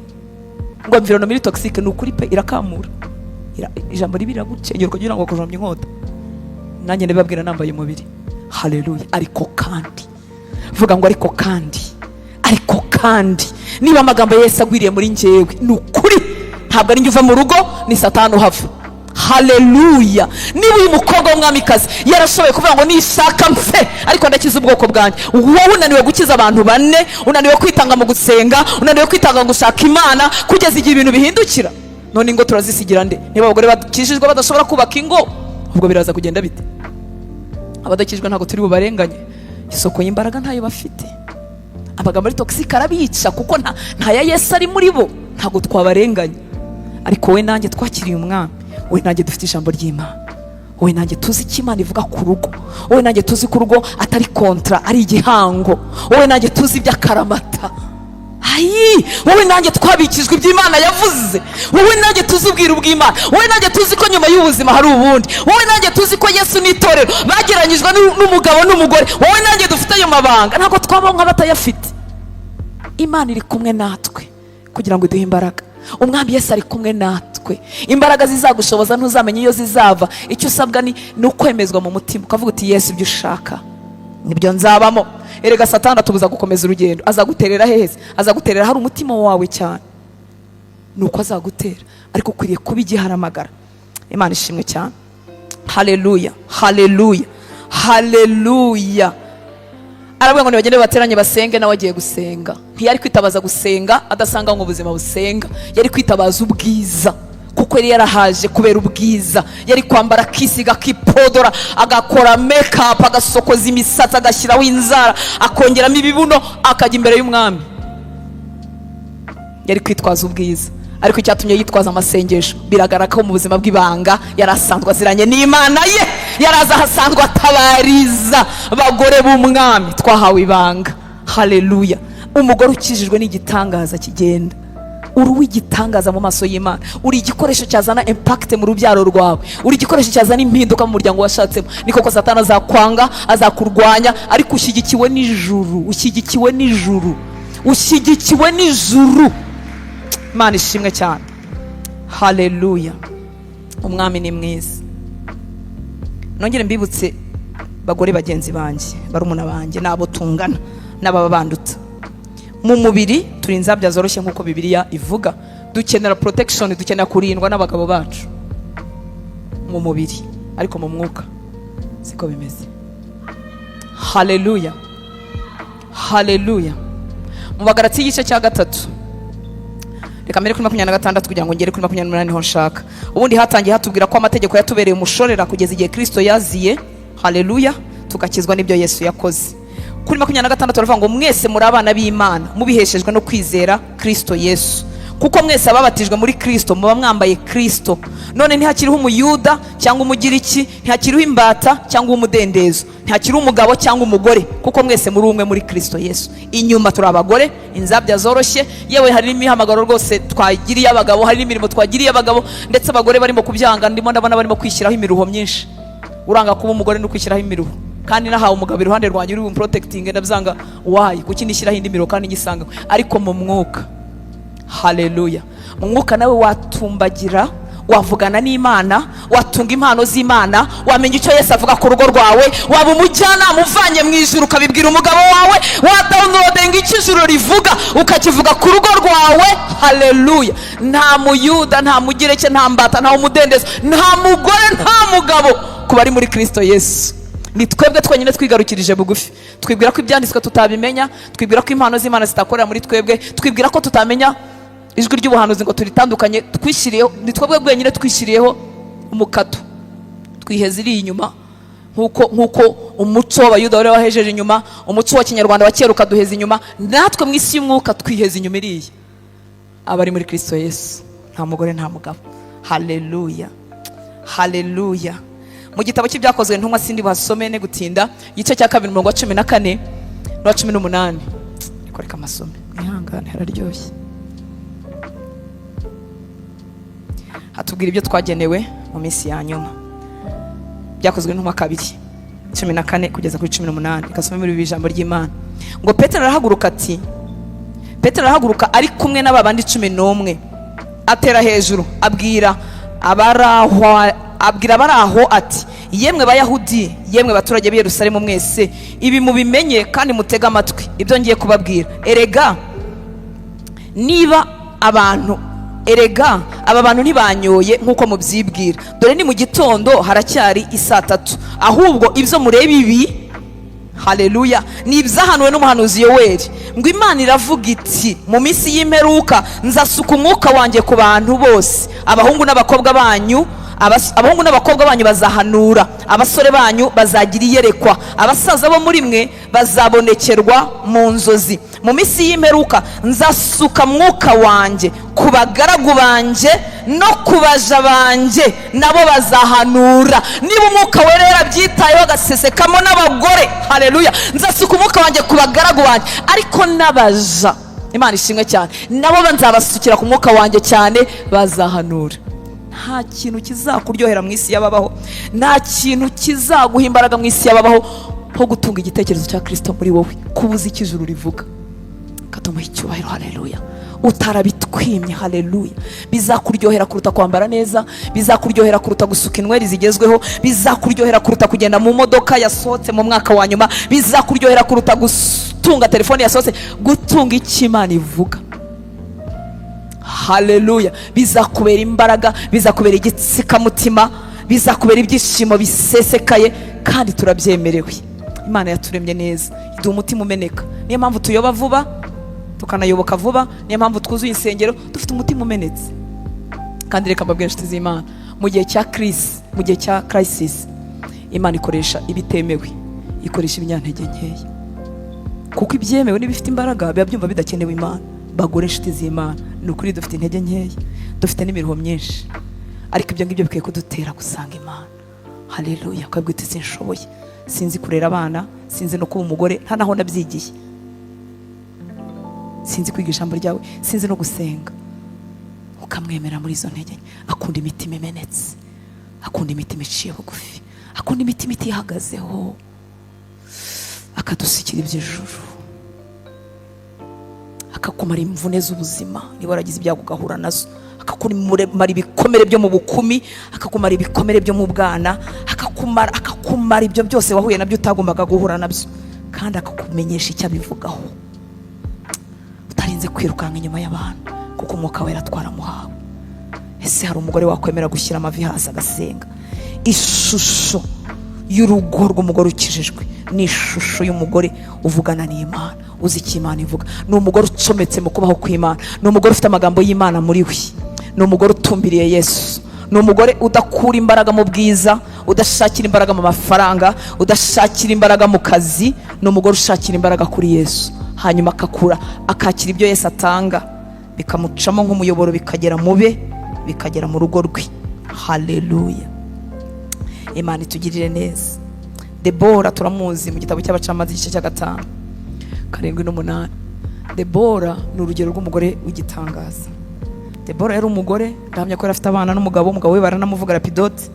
ngo environnement toxique ni ukuri pe irakamura. Ijambo ribi riragucengera kugira ngo kujombye inkota. Nanjye ndababwira nambaye umubiri. Haleluya. Ariko kandi vuga ngo ariko kandi niba amagambo Yesu agwiriye muri njyewe ni ukuri ntabwo ari njye uva mu rugo ni Satani uhava. Haleluya. Niba uyu mukobwa w'umwamikazi yarashoboye kuvuga ngo nishaka mfe ariko ndakiza ubwoko bwanjye, wowe unaniwe gukiza abantu bane, unaniwe kwitanga mu gusenga, unaniwe kwitanga mu gushaka Imana kugeza igihe ibintu bihindukira, none ingo turazisigira nde? Niba abagore bakijijwe badashobora kubaka ingo, ubwo biraza kugenda bite? Abadakijwe ntabwo turi bubarenganye, isoko y'imbaraga ntayo bafite. Amagambo ari toxic arabica kuko nta ya Yesu ari muri bo, ntabwo twabarenganye. Ariko we nanjye twakiriye umwami, we nanjye dufite ijambo ry'Imana, we nanjye tuzi icyo Imana ivuga ku rugo, we nanjye tuzi ko urugo atari kontra ari igihango, we nanjye tuzi iby'akaramata. Wowe nanjye twabikijwe iby'Imana yavuze, wowe nanjye tuzi ubwiru bw'Imana, wowe nanjye tuzi ko nyuma y'ubuzima hari ubundi, wowe nanjye tuzi ko Yesu n'itorero bageranyijwe n'umugabo n'umugore, wowe nanjye dufite ayo mabanga, ntabwo twabaho nk'abatayafite. Imana iri kumwe natwe kugira ngo iduhe imbaraga. Umwami Yesu ari kumwe natwe, imbaraga zizagushoboza ntuzamenye iyo zizava. Icyo usabwa ni ukwemezwa mu mutima, ukavuga uti Yesu ibyo ushaka nibyo nzabamo. Erega Satani atubuza gukomeza urugendo, azaguterera heza, azaguterera hari umutima wawe cyane, nuko azagutera, ariko ukwiriye kuba igiharamagara. Imana ishimwe cyane. Haleluya, haleluya, haleluya. Aravuga ngo nibagende bateranye basenge, nawe agiye gusenga. Ntiyari kwitabaza gusenga adasanga ngo ubuzima busenga, yari kwitabaza ubwiza, kuko yari yarahaje kubera ubwiza. Yari kwambara akisiga kipodora, agakora make up, agasokoza imisatsi, agashyiraho inzara, akongeramo ibibuno, akajya imbere y'umwami. Yari kwitwaza ubwiza, ariko icyatumye yitwaza amasengesho biragaragara ko mu buzima bw'ibanga yarasanzwe aziranye n'Imana ye, yaraza hasanzwe atabariza bagore b'umwami. Twahawe ibanga. Haleluya. Umugore ukijijwe n'igitangaza kigenda, uri uw'igitangaza mu maso y'Imana, uri igikoresho cyazana impact mu rubyaro rwawe, uri igikoresho cyazana impinduka mu muryango washatsemo. Niko ko Satani azakwanga, azakurwanya, ariko ushyigikiwe n'ijuru, ushyigikiwe n'ijuru, ushyigikiwe n'ijuru. Imana ishimwe cyane. Haleluya. Umwami ni mwiza. Nongere mbibutse bagore bagenzi banjye, barumuna banjye, nabo tungana, n'ababa bandutse mu mubiri, turi inzabya zoroshye nk'uko Bibiliya ivuga. Dukenera protection, dukenera kurindwa n'abagabo bacu mu mubiri, ariko mu mwuka siko bimeze. Haleluya, haleluya. Mu Bagalati igice cya 3, reka mbere kuri 26 kugira ngo ngere kuri 28 ho nshaka. Ubundi hatangiye hatubwira ko amategeko yatubereye umushorera kugeza igihe Kristo yaziye. Haleluya. Tukakizwa n'ibyo Yesu yakoze. Kuri 26 baravuga ngo mwese muri abana b'Imana mubiheshejwe no kwizera Kristo Yesu, kuko mwese ababatijwe muri Kristo muba mwambaye Kristo. None ntihakiriho umuyuda cyangwa umugiriki, ntihakiriho imbata cyangwa umudendezo, ntihakiriho umugabo cyangwa umugore, kuko mwese muri umwe muri Kristo Yesu. Inyuma turi abagore, inzabya zoroshye, yewe hari n'imihamagaro rwose twagiriye abagabo, hari n'imirimo twagiriye abagabo, ndetse abagore barimo kubyanga. Ndimo ndabona barimo kwishyiraho imiruho myinshi. Uranga kuba umugore no kwishyiraho imiruho, kandi nahawe umugabo iruhande rwanjye uri protecting, ndabyanga. Why? Kuki nishyiraho indi miruho kandi ngisanga? Ariko mu mwuka, haleluya, mu mwuka nawe watumbagira, wavugana n'Imana, watunga impano z'Imana, wamenya icyo Yesu avuga ku rugo rwawe, waba umujyanama uvanye mu ijuru ukabibwira umugabo wawe, wadownloadinga icyo ijuru rivuga ukakivuga ku rugo rwawe. Haleluya. Nta muyuda, nta mugireke, nta mbata, nta umudendezo, nta mugore, nta mugabo, kuba ari muri Kristo Yesu. Ni twebwe twenyine twigarukirije bugufi, twibwira ko ibyanditswe tutabimenya, twibwira ko impano z'Imana zitakorera muri twebwe, twibwira ko tutamenya ijwi ry'ubuhanuzi ngo turitandukanye. Twishyiriyeho, ni twebwe bwenyine twishyiriyeho umukato, twiheza iri inyuma, nkuko umuco w'Abayuda wari wahejeje inyuma, umuco wa Kinyarwanda wa kera ukaduheza inyuma. Natwe mu isi y'umwuka twiheza inyuma iriya. Abari muri Kristo Yesu nta mugore nta mugabo. Haleluya, haleluya. Mu gitabo cy'ibyakozwe ntumwa, sindi basome ne gutinda, igice cya 2 umurongo wa 14 no 18. Reka amasome ihangane, hararyoshye. Hatubwira ibyo twagenewe mu minsi ya nyuma. Byakozwe ntumwa 2:14 kugeza kuri 18. Ikasome muri ijambo ry'Imana ngo Petero arahaguruka ati, Petero arahaguruka ari kumwe n'ababandi 11. atera hejuru abwira abari aho ati, yemwe Bayahudi, yemwe baturage b'i Yerusalemu mwese, ibi mubimenye kandi mutege amatwi ibyo ngiye kubabwira. Erega aba bantu ntibanyoye nk'uko mubyibwira, dore ni mu gitondo haracyari isaa 3, ahubwo ibyo mureba ibi, haleluya, ni ibyahanuwe n'umuhanuzi Yoweli, ngo Imana iravuga iti, mu minsi y'imperuka nzasuka umwuka wanjye ku bantu bose, abahungu n'abakobwa banyu bazahanura, abasore banyu bazagira iyerekwa, abasaza bo muri mwe bazabonekerwa mu nzozi. Mu minsi y'imperuka nzasuka mwuka wanjye ku bagaragu banjye no ku baja banjye, nabo bazahanura. Niba umwuka wera yarabyitayeho agasesekamo n'abagore, haleluya, nzasuka umwuka wanjye ku bagaragu banjye, ariko n'abaja, Imana ishimwe cyane, nabo nzabasukira ku mwuka wanjye cyane, bazahanura. Nta kintu kizakuryohera mu isi y'ababaho, nta kintu kizaguha imbaraga mu isi y'ababaho nko gutunga igitekerezo cya Kristo muri wowe, kubuza icyo ijuru rivuga, katumuha icyubahiro, haleluya, utarabitwimye, haleluya. Bizakuryohera kuruta kwambara neza, bizakuryohera kuruta gusuka inweri zigezweho, bizakuryohera kuruta kugenda mu modoka yasohotse mu mwaka wa nyuma, bizakuryohera kuruta gutunga telefone yasohotse, gutunga icyo Imana ivuga, haleluya. Bizakubera imbaraga, bizakubera igitsikamutima, bizakubera ibyishimo bisesekaye, kandi turabyemerewe. Imana yaturemye neza, iduha umutima umeneka, niyo mpamvu tuyoba vuba tukanayoboka vuba, niyo mpamvu twuzuye insengero dufite umutima umenetse. Kandi reka mbabwire inshuti z'Imana, mu gihe cya crisis Imana ikoresha ibitemewe, ikoresha ibinyantege nkeya, kuko ibyemewe n'ibifite imbaraga biba byumva bidakenewe Imana. Bagore inshuti z'Imana, ni ukuri dufite intege nkeya, dufite n'imiruho myinshi, ariko ibyo ngibyo bikwiye kudutera gusanga Imana, haleluya. Ukabwita sinshoboye, sinzi kurera abana, sinzi no kuba umugore, nta naho nabyigiye, sinzi kwiga ijambo ryawe, sinzi no gusenga, ukamwemera muri izo ntege. Akunda imitima imenetse, akunda imitima iciye bugufi, akunda imitima itihagazeho, akadusikira iby'ijuru, akakumara imvune z'ubuzima niba waragize ibyago ugahura nazo, akakumara ibikomere byo mu bukumi, akakumara ibikomere byo mu bwana, akakumara ibyo byose wahuye nabyo utagombaga guhura nabyo, kandi akakumenyesha icyo abivugaho, utarinze kwirukanka inyuma y'abantu, kuko umwuka wera twaramuhawe. Ese hari umugore wakwemera gushyira amavi hasi agasenga? Ishusho y'urugo rw'umugore ukijijwe ni ishusho y'umugore uvugana n'Imana, uzi icyo Imana ivuga. Ni umugore ucometse mu kubaho kw'Imana, ni umugore ufite amagambo y'Imana muri we, ni umugore utumbiriye Yesu, ni umugore udakura imbaraga mu bwiza, udashakira imbaraga mu mafaranga, udashakira imbaraga mu kazi, ni umugore ushakira imbaraga kuri Yesu, hanyuma akakira ibyo Yesu atanga, bikamucamo nk'umuyoboro, bikagera mube, bikagera mu rugo rwe, haleluya. Imana itugirire neza. Debora turamuzi mu gitabo cy'Abacamanza igice cya 5, 7-8. Debora ni urugero rw'umugore w'igitangaza. Debora yari umugore, ndahamya ko yari afite abana n'umugabo, umugabo we baranamuvuga Rapidote,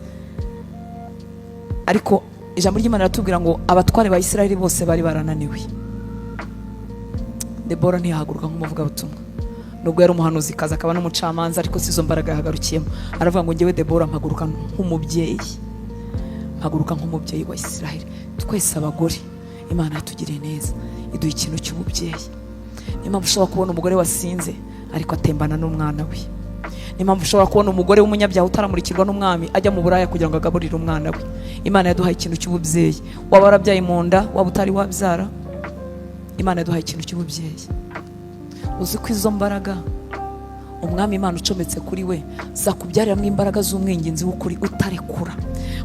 ariko ijambo ry'Imana riratubwira ngo abatware ba Isirayeli bose bari barananiwe. Debora ntiyahaguruka nk'umuvugabutumwa, nubwo yari umuhanuzi kaza akaba n'umucamanza, ariko sizo mbaraga yahagarukiyemo. Aravuga ngo njyewe Debora mpaguruka nk'umubyeyi, mpaguruka nk'umubyeyi wa Isirayeli. Twese abagore Imana yatugiriye neza, iduha ikintu cy'ububyeyi. Niyo mpamvu ushobora kubona umugore wasinze ariko atembana n'umwana we. Niyo mpamvu ushobora kubona umugore w'umunyabyaha utaramurikirwa n'umwami ajya mu buraya kugira ngo agaburire umwana we. Imana yaduhaye ikintu cy'ububyeyi. Waba warabyaye mu nda, waba utari wabyara, Imana yaduhaye ikintu cy'ububyeyi. Uzi ko izo mbaraga umwami Imana ucometse kuri we zakubyariramo imbaraga z'umwinginzi w'ukuri utarekura,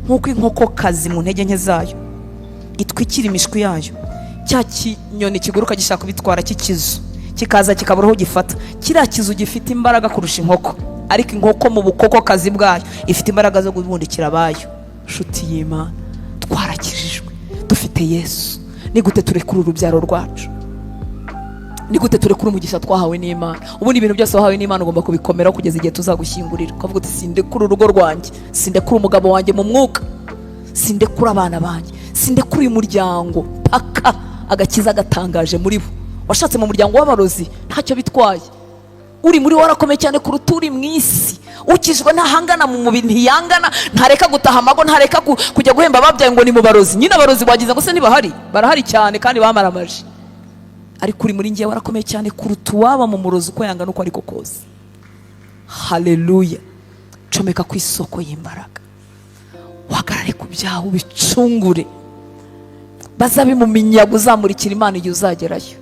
nk'uko inkokokazi mu ntege nke zayo itwikira imishwi yayo, cya kinyoni kiguruka gishaka kubitwara cy'ikizu kikaza kikabura aho gifata. Kiriya kizu gifite imbaraga kurusha inkoko, ariko inkoko mu bukokokazi bwayo ifite imbaraga zo kubundikira abayo. Nshuti y'Imana, twarakijijwe, dufite Yesu. Ni gute turekura urubyaro rwacu? Ni gute turekura umugisha twahawe n'Imana? Ubundi ibintu byose wahawe n'Imana ugomba kubikomeraho kugeza igihe tuzagushyingurira. Ukavuga uti sindekura urugo rwanjye, sindekura umugabo wanjye mu mwuka, sindekura abana banjye, sindekura uyu muryango paka agakiza gatangaje muri bo. Washatse mu muryango w'abarozi ntacyo bitwaye, uri muri warakomeye cyane kuruta uri mu isi. Ukijwe ntahangana mu mubiri, ntiyangana, ntareka gutaha amago, ntareka kujya guhemba ababyaye ngo ni mu barozi. Nyine abarozi wagize ngo se ntibahari? Barahari cyane kandi bamaramaje. Ariko uri muri njye warakomeye cyane kuruta uwaba mu murozi uko yangana uko ariko kose. Haleluya. Comeka ku isoko y'imbaraga, wagarare ku byaha ubicungure, bazabe mu minyago uzamurikira Imana igihe uzagerayo.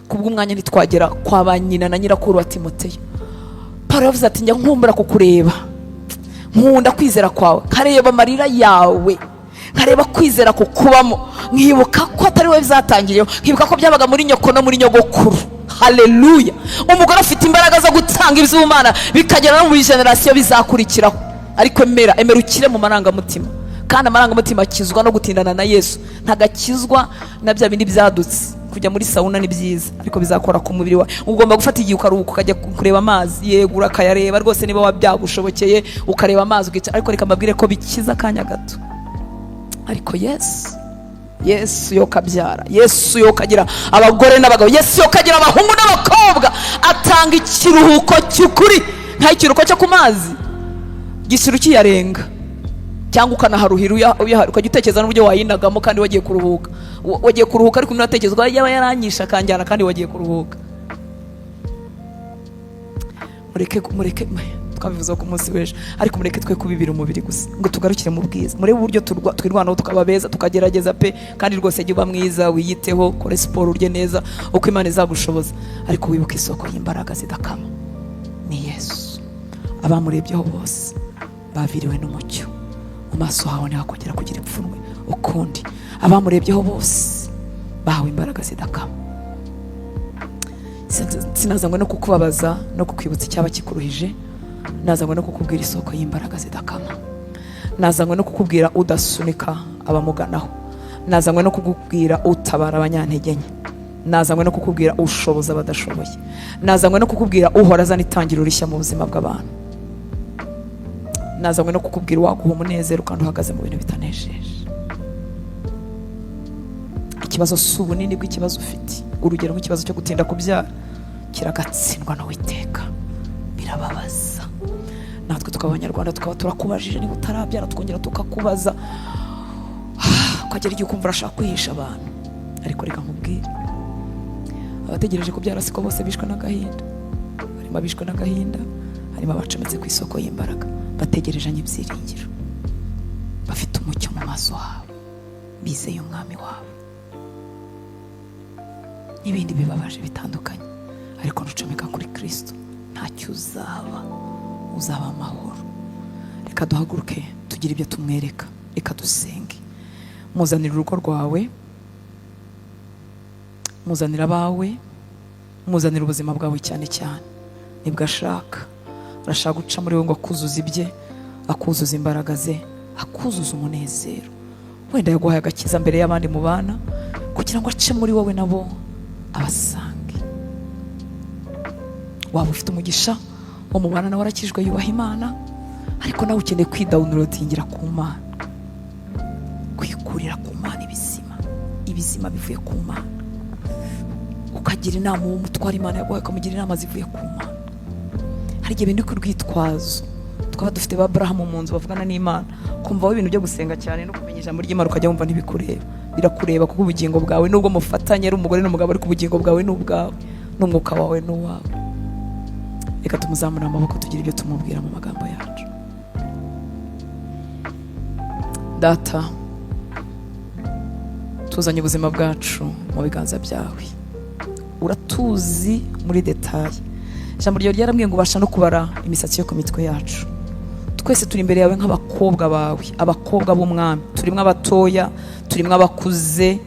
Kubw'umwanya ntitwagera kwa ba nyina na nyirakuru wa Timoteyo. Pawulo yavuze ati njya nkumbura kukureba, nkunda kwizera kwawe, nkareba amarira yawe, nkareba kwizera kukubamo, nkibuka ko atari wowe bizatangiriyeho, nkibuka ko byabaga muri nyoko no muri nyogokuru. Haleluya. Umugore afite imbaraga zo gutanga iby'Imana bikagera no mu generasiyo bizakurikiraho. Ariko emera ukire mu marangamutima, kandi amarangamutima akizwa no gutindana na Yesu, ntagakizwa na bya bindi byadutse. Kujya muri sauna ni byiza, ariko bizakora ku mubiri wawe. Ugomba gufata igihe ukaruhuka, ukajya kureba amazi, yegura akayareba rwose niba wabyagushobokeye, ukareba amazi ukicara. Ariko reka mbabwire ko bikiza akanya gato. Ariko Yesu yo kabyara, Yesu yo kagira abagore n'abagabo, Yesu yo kagira abahungu n'abakobwa, atanga ikiruhuko cy'ukuri, nta ikiruhuko cyo ku mazi gisuru kiyarenga, cyangwa ukanaharuhira ukajya utekereza n'uburyo wayinagamo kandi wagiye kuruhuka, ariko unatekerezwa yaba yaranyisha akanjyana kandi wagiye kuruhuka. Mureke twabivuze ku munsi w'ejo, ariko mureke twe kubibira umubiri gusa ngo tugarukire mu bwiza. Murebe uburyo twirwanaho tukaba beza, tukagerageza pe, kandi rwose jya uba mwiza, wiyiteho, kore siporo, urye neza uko Imana izagushoboza, ariko wibuke isoko y'imbaraga zidakama ni Yesu. Abamurebyeho bose baviriwe n'umucyo, mu maso hawe ntihakongera kugira ipfunwe ukundi. Abamurebyeho bose bahawe imbaraga zidakama. Sinazanywe no kukubabaza no kukwibutsa icyaba kikuruhije, nazanywe no kukubwira isoko y'imbaraga zidakama. Nazanywe no kukubwira udasunika abamuganaho, nazanywe no kukubwira utabara abanyantege nke, nazanywe no kukubwira ushoboza abadashoboye, nazanywe no kukubwira uhora azana itangiriro rishya mu buzima bw'abantu, nazanywe no kukubwira waguha umunezero kandi uhagaze mu bintu bitanejeje. Ikibazo si ubunini bw'ikibazo ufite. Urugero nk'ikibazo cyo gutinda kubyara kiragatsindwa n'Uwiteka, birababaza. Natwe tukaba Abanyarwanda tukaba turakubajije niba utarabyara, tukongera tukakubaza, ukagera igihe ukumva urashaka kwihisha abantu. Ariko reka nkubwire, abategereje kubyara siko bose bishwe n'agahinda. Harimo abishwe n'agahinda, harimo abacometse ku isoko y'imbaraga, bategerejanye ibyiringiro, bafite umucyo mu maso habo, bizeye umwami wabo. N'ibindi bibabaje bitandukanye, ariko nucomeka kuri Kristo ntacyo uzaba amahoro. Reka duhaguruke tugire ibyo tumwereka, reka dusenge. Muzanira urugo rwawe, muzanira abawe, muzanira ubuzima bwawe cyane cyane. Nibwo arashaka guca muri we ngo akuzuza ibye, akuzuza imbaraga ze, akuzuza umunezero. Wenda yaguhaye agakiza mbere y'abandi mu bana, kugira ngo ace muri wowe nabo abasange. Waba ufite umugisha wo mu bana nawe warakijwe, yubaha Imana, ariko nawe ukeneye kwidawunirodingira ku Mana, kwikurira ku Mana ibizima bivuye ku Mana, ukagira inama uwo mutwara Imana yaguhaye, ukamugira inama zivuye ku Mana. Hari igihe bindi kurwitwazo, twaba dufite ba Abrahamu mu nzu bavugana n'Imana, kumva wowe ibintu byo gusenga cyane no kumenya ijambo ry'Imana ukajya wumva ntibikureba. Birakureba kuko ubugingo bwawe nubwo mufatanye ari umugore n'umugabo, ariko ubugingo bwawe n'ubwawe, n'umwuka wawe n'uwawe. Reka tumuzamure amaboko tugire ibyo tumubwira mu magambo yacu. Data, tuzanye ubuzima bwacu mu biganza byawe, uratuzi muri detaye. Ijambo ryawe ryarambwiye ngo ubasha no kubara imisatsi yo ku mitwe yacu. Twese turi imbere yawe nk'abakobwa bawe, abakobwa b'umwami. Turimo abatoya, turimo abakuze,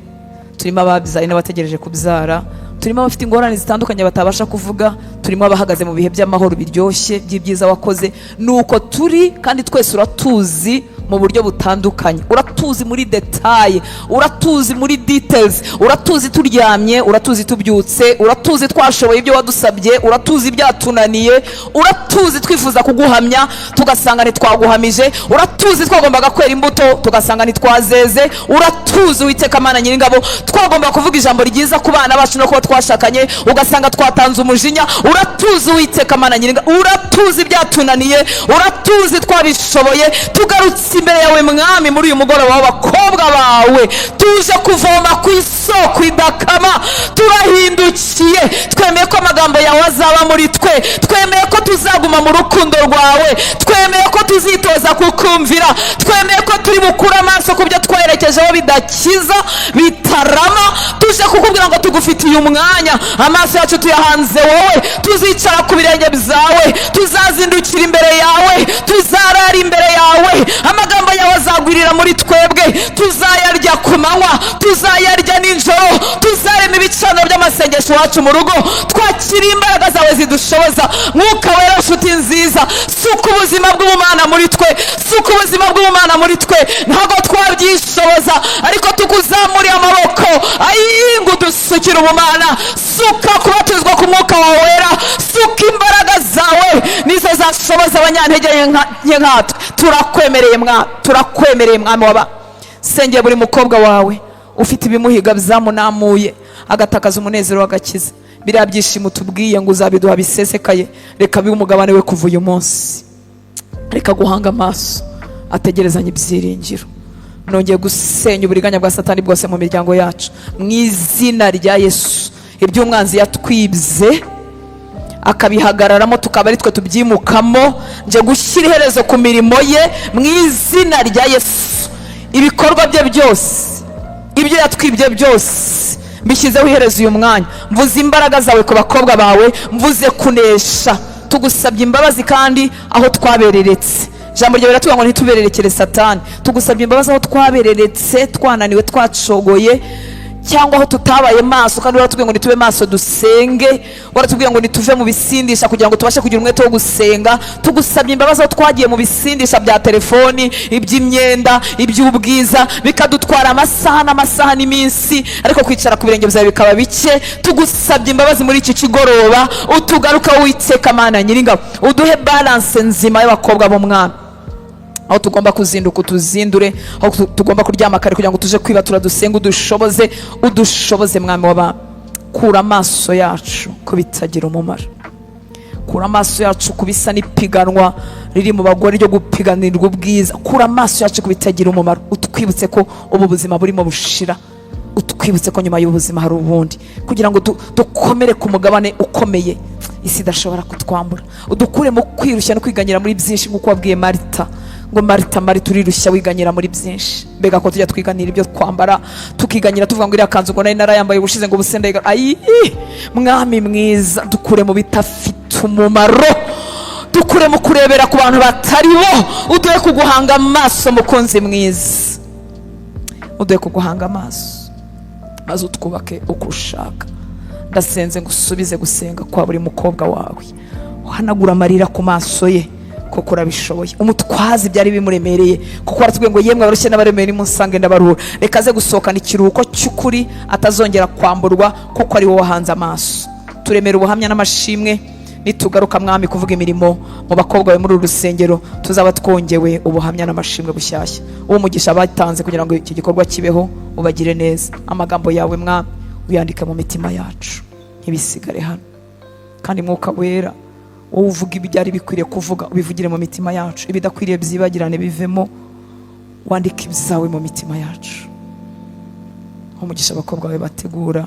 turimo ababyaye n'abategereje kubyara, turimo abafite ingorane zitandukanye batabasha kuvuga, turimo abahagaze mu bihe by'amahoro biryoshye by'ibyiza wakoze. Nuko turi, kandi twese uratuzi mu mu buryo butandukanye. Uratuzi muri detaye, uratuzi muri details, uratuzi turyamye, uratuzi tubyutse, uratuzi twashoboye ibyo wadusabye, uratuzi byatunaniye, uratuzi twifuza kuguhamya tugasanga ntitwaguhamije, uratuzi twagombaga kwera imbuto tugasanga ntitwazeze, uratuzi Uwiteka Mana Nyiringabo twagomba kuvuga ijambo ryiza ku bana bacu no kuba twashakanye ugasanga twatanze umujinya, uratuzi Uwiteka Mana Nyiringabo, uratuzi byatunaniye, uratuzi twabishoboye. Tugarutse imbere yawe Mwami muri uyu mugoroba w'abakobwa bawe tuje kuvoma ku isoko idakama, turahindukiye, twemeye ko amagambo yawe azaba muri twe, twemeye ko tuzaguma mu rukundo rwawe, twemeye ko tuzitoza kukumvira, twemeye ko turi bukura amaso ku byo twerekejeho bidakiza bitarama, tuje kukubwira ngo tugufitiye umwanya, amaso yacu tuyahanze wowe, tuzicara ku birenge byawe, tuzazindukira imbere yawe, tuzarara imbere yawe, amagambo yawe azagwirira muri twebwe, tuzayarya ku manywa, tuzayarya nijoro, tuzarema ibicaniro by'amasengesho iwacu mu rugo, twakira imbaraga zawe zidushoboza. Mwuka wera nshuti nziza, suka ubuzima bw'ubumana muri twe, suka ubuzima bw'ubumana muri twe, ntabwo twabyishoboza ariko tukuzamuriye amaboko ayingu dusukira ubumana, suka kubatizwa ku mwuka wawe wera, suka imbaraga zawe nizo zashoboza abanyantege nke nkatwe. Turakwemereye Mwami, turakwemereye Mwami waba sengeye buri mukobwa wawe ufite ibimuhiga byamunamuye agatakaza umunezero w'agakiza, biriya byishimo tubwiye ngo uzabiduha bisesekaye, reka bibe umugabane we kuva uyu munsi, reka guhanga amaso ategerezanye ibyiringiro. Nongeye gusenya uburiganya bwa Satani bwose mu miryango yacu mu izina rya Yesu. Ibyo umwanzi yatwibye akabihagararamo tukaba ari twe tubyimukamo, nje gushyira iherezo ku mirimo ye mu izina rya Yesu. Ibikorwa bye byose, ibyo yatwibye byose mbishyizeho iherezo uyu mwanya. Mvuze imbaraga zawe ku bakobwa bawe, mvuze kunesha. Tugusabye imbabazi kandi aho twabereretse, ijambo ryawe riratubwira ngo ntitubererekere Satani. Tugusabye imbabazi aho twabereretse, twananiwe, twacogoye, cyangwa aho tutabaye maso, kandi waratubwiye ngo nitube maso dusenge, waratubwiye ngo nituve mu bisindisha kugira ngo tubashe kugira umwete wo gusenga. Tugusabye imbabazi aho twagiye mu bisindisha bya telefoni, iby'imyenda, iby'ubwiza, bikadutwara amasaha n'amasaha n'iminsi, ariko kwicara ku birenge byawe bikaba bike. Tugusabye imbabazi muri iki kigoroba, utugaruka Uwiteka Mana Nyiringabo, uduhe balance nzima y'abakobwa bo Mwami, aho tugomba kuzinduka utuzindure, aho tugomba kuryama kare kugira ngo tuje kwibatura dusenga, udushoboze Mwami w'abami. Kura amaso yacu ko bitagira umumaro, kura amaso yacu kubisa n'ipiganwa riri mu bagore ryo gupiganirwa ubwiza, kura amaso yacu kubitagira umumaro, utwibutse ko ubu buzima burimo bushira, utwibutse ko nyuma y'ubuzima hari ubundi, kugira ngo dukomere ku mugabane ukomeye isi idashobora kutwambura. Udukure mu kwirushya no kwiganyira muri byinshi, nk'uko wabwiye Marita ngo Marita urirushya wiganyira muri byinshi. Mbega ko tujya twiganira ibyo twambara, tukiganyira tuvuga ngo iriya kanzu ngo nari narayambaye ubushize ngo ubusenda yiga. Ayi Mwami mwiza, dukure mu bitafite umumaro, dukure mu kurebera ku bantu batari bo, uduhe kuguhanga amaso mukunzi mwiza, uduhe kuguhanga amaso maze utwubake uko ushaka. Ndasenze ngo usubize gusenga kwa buri mukobwa wawe, uhanagura amarira ku maso ye, kuko urabishoboye. Umutwazi byari bimuremereye, kuko waratubwiye ngo yemwe abarushye n'abaremereye nimunsange ndabaruhura. Reka aze gusohokana ikiruhuko cy'ukuri, atazongera kwamburwa, kuko ari wowe wahanze amaso. Turemera ubuhamya n'amashimwe, nitugaruka Mwami kuvuga imirimo mu bakobwa bawe muri uru rusengero, tuzaba twongewe ubuhamya n'amashimwe bushyashya. Uwo mugisha batanze kugira ngo iki gikorwa kibeho, ubagire neza. Amagambo yawe Mwami uyandike mu mitima yacu, ntibisigare hano, kandi Mwuka wera wowe uvuga ibyari bikwiriye kuvuga, ubivugire mu mitima yacu, ibidakwiriye byibagirane bivemo, wandike ibyawe mu mitima yacu. Umugisha abakobwa bawe bategura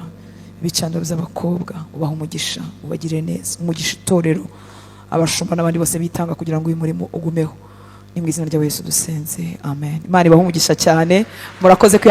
ibicaniro by'abakobwa, ubaha umugisha, ubagire neza. Umugisha itorero, abashumba n'abandi bose bitanga kugira ngo uyu murimo ugumeho. Ni mu izina rya Yesu dusenze, amen. Imana ibahe umugisha cyane, murakoze.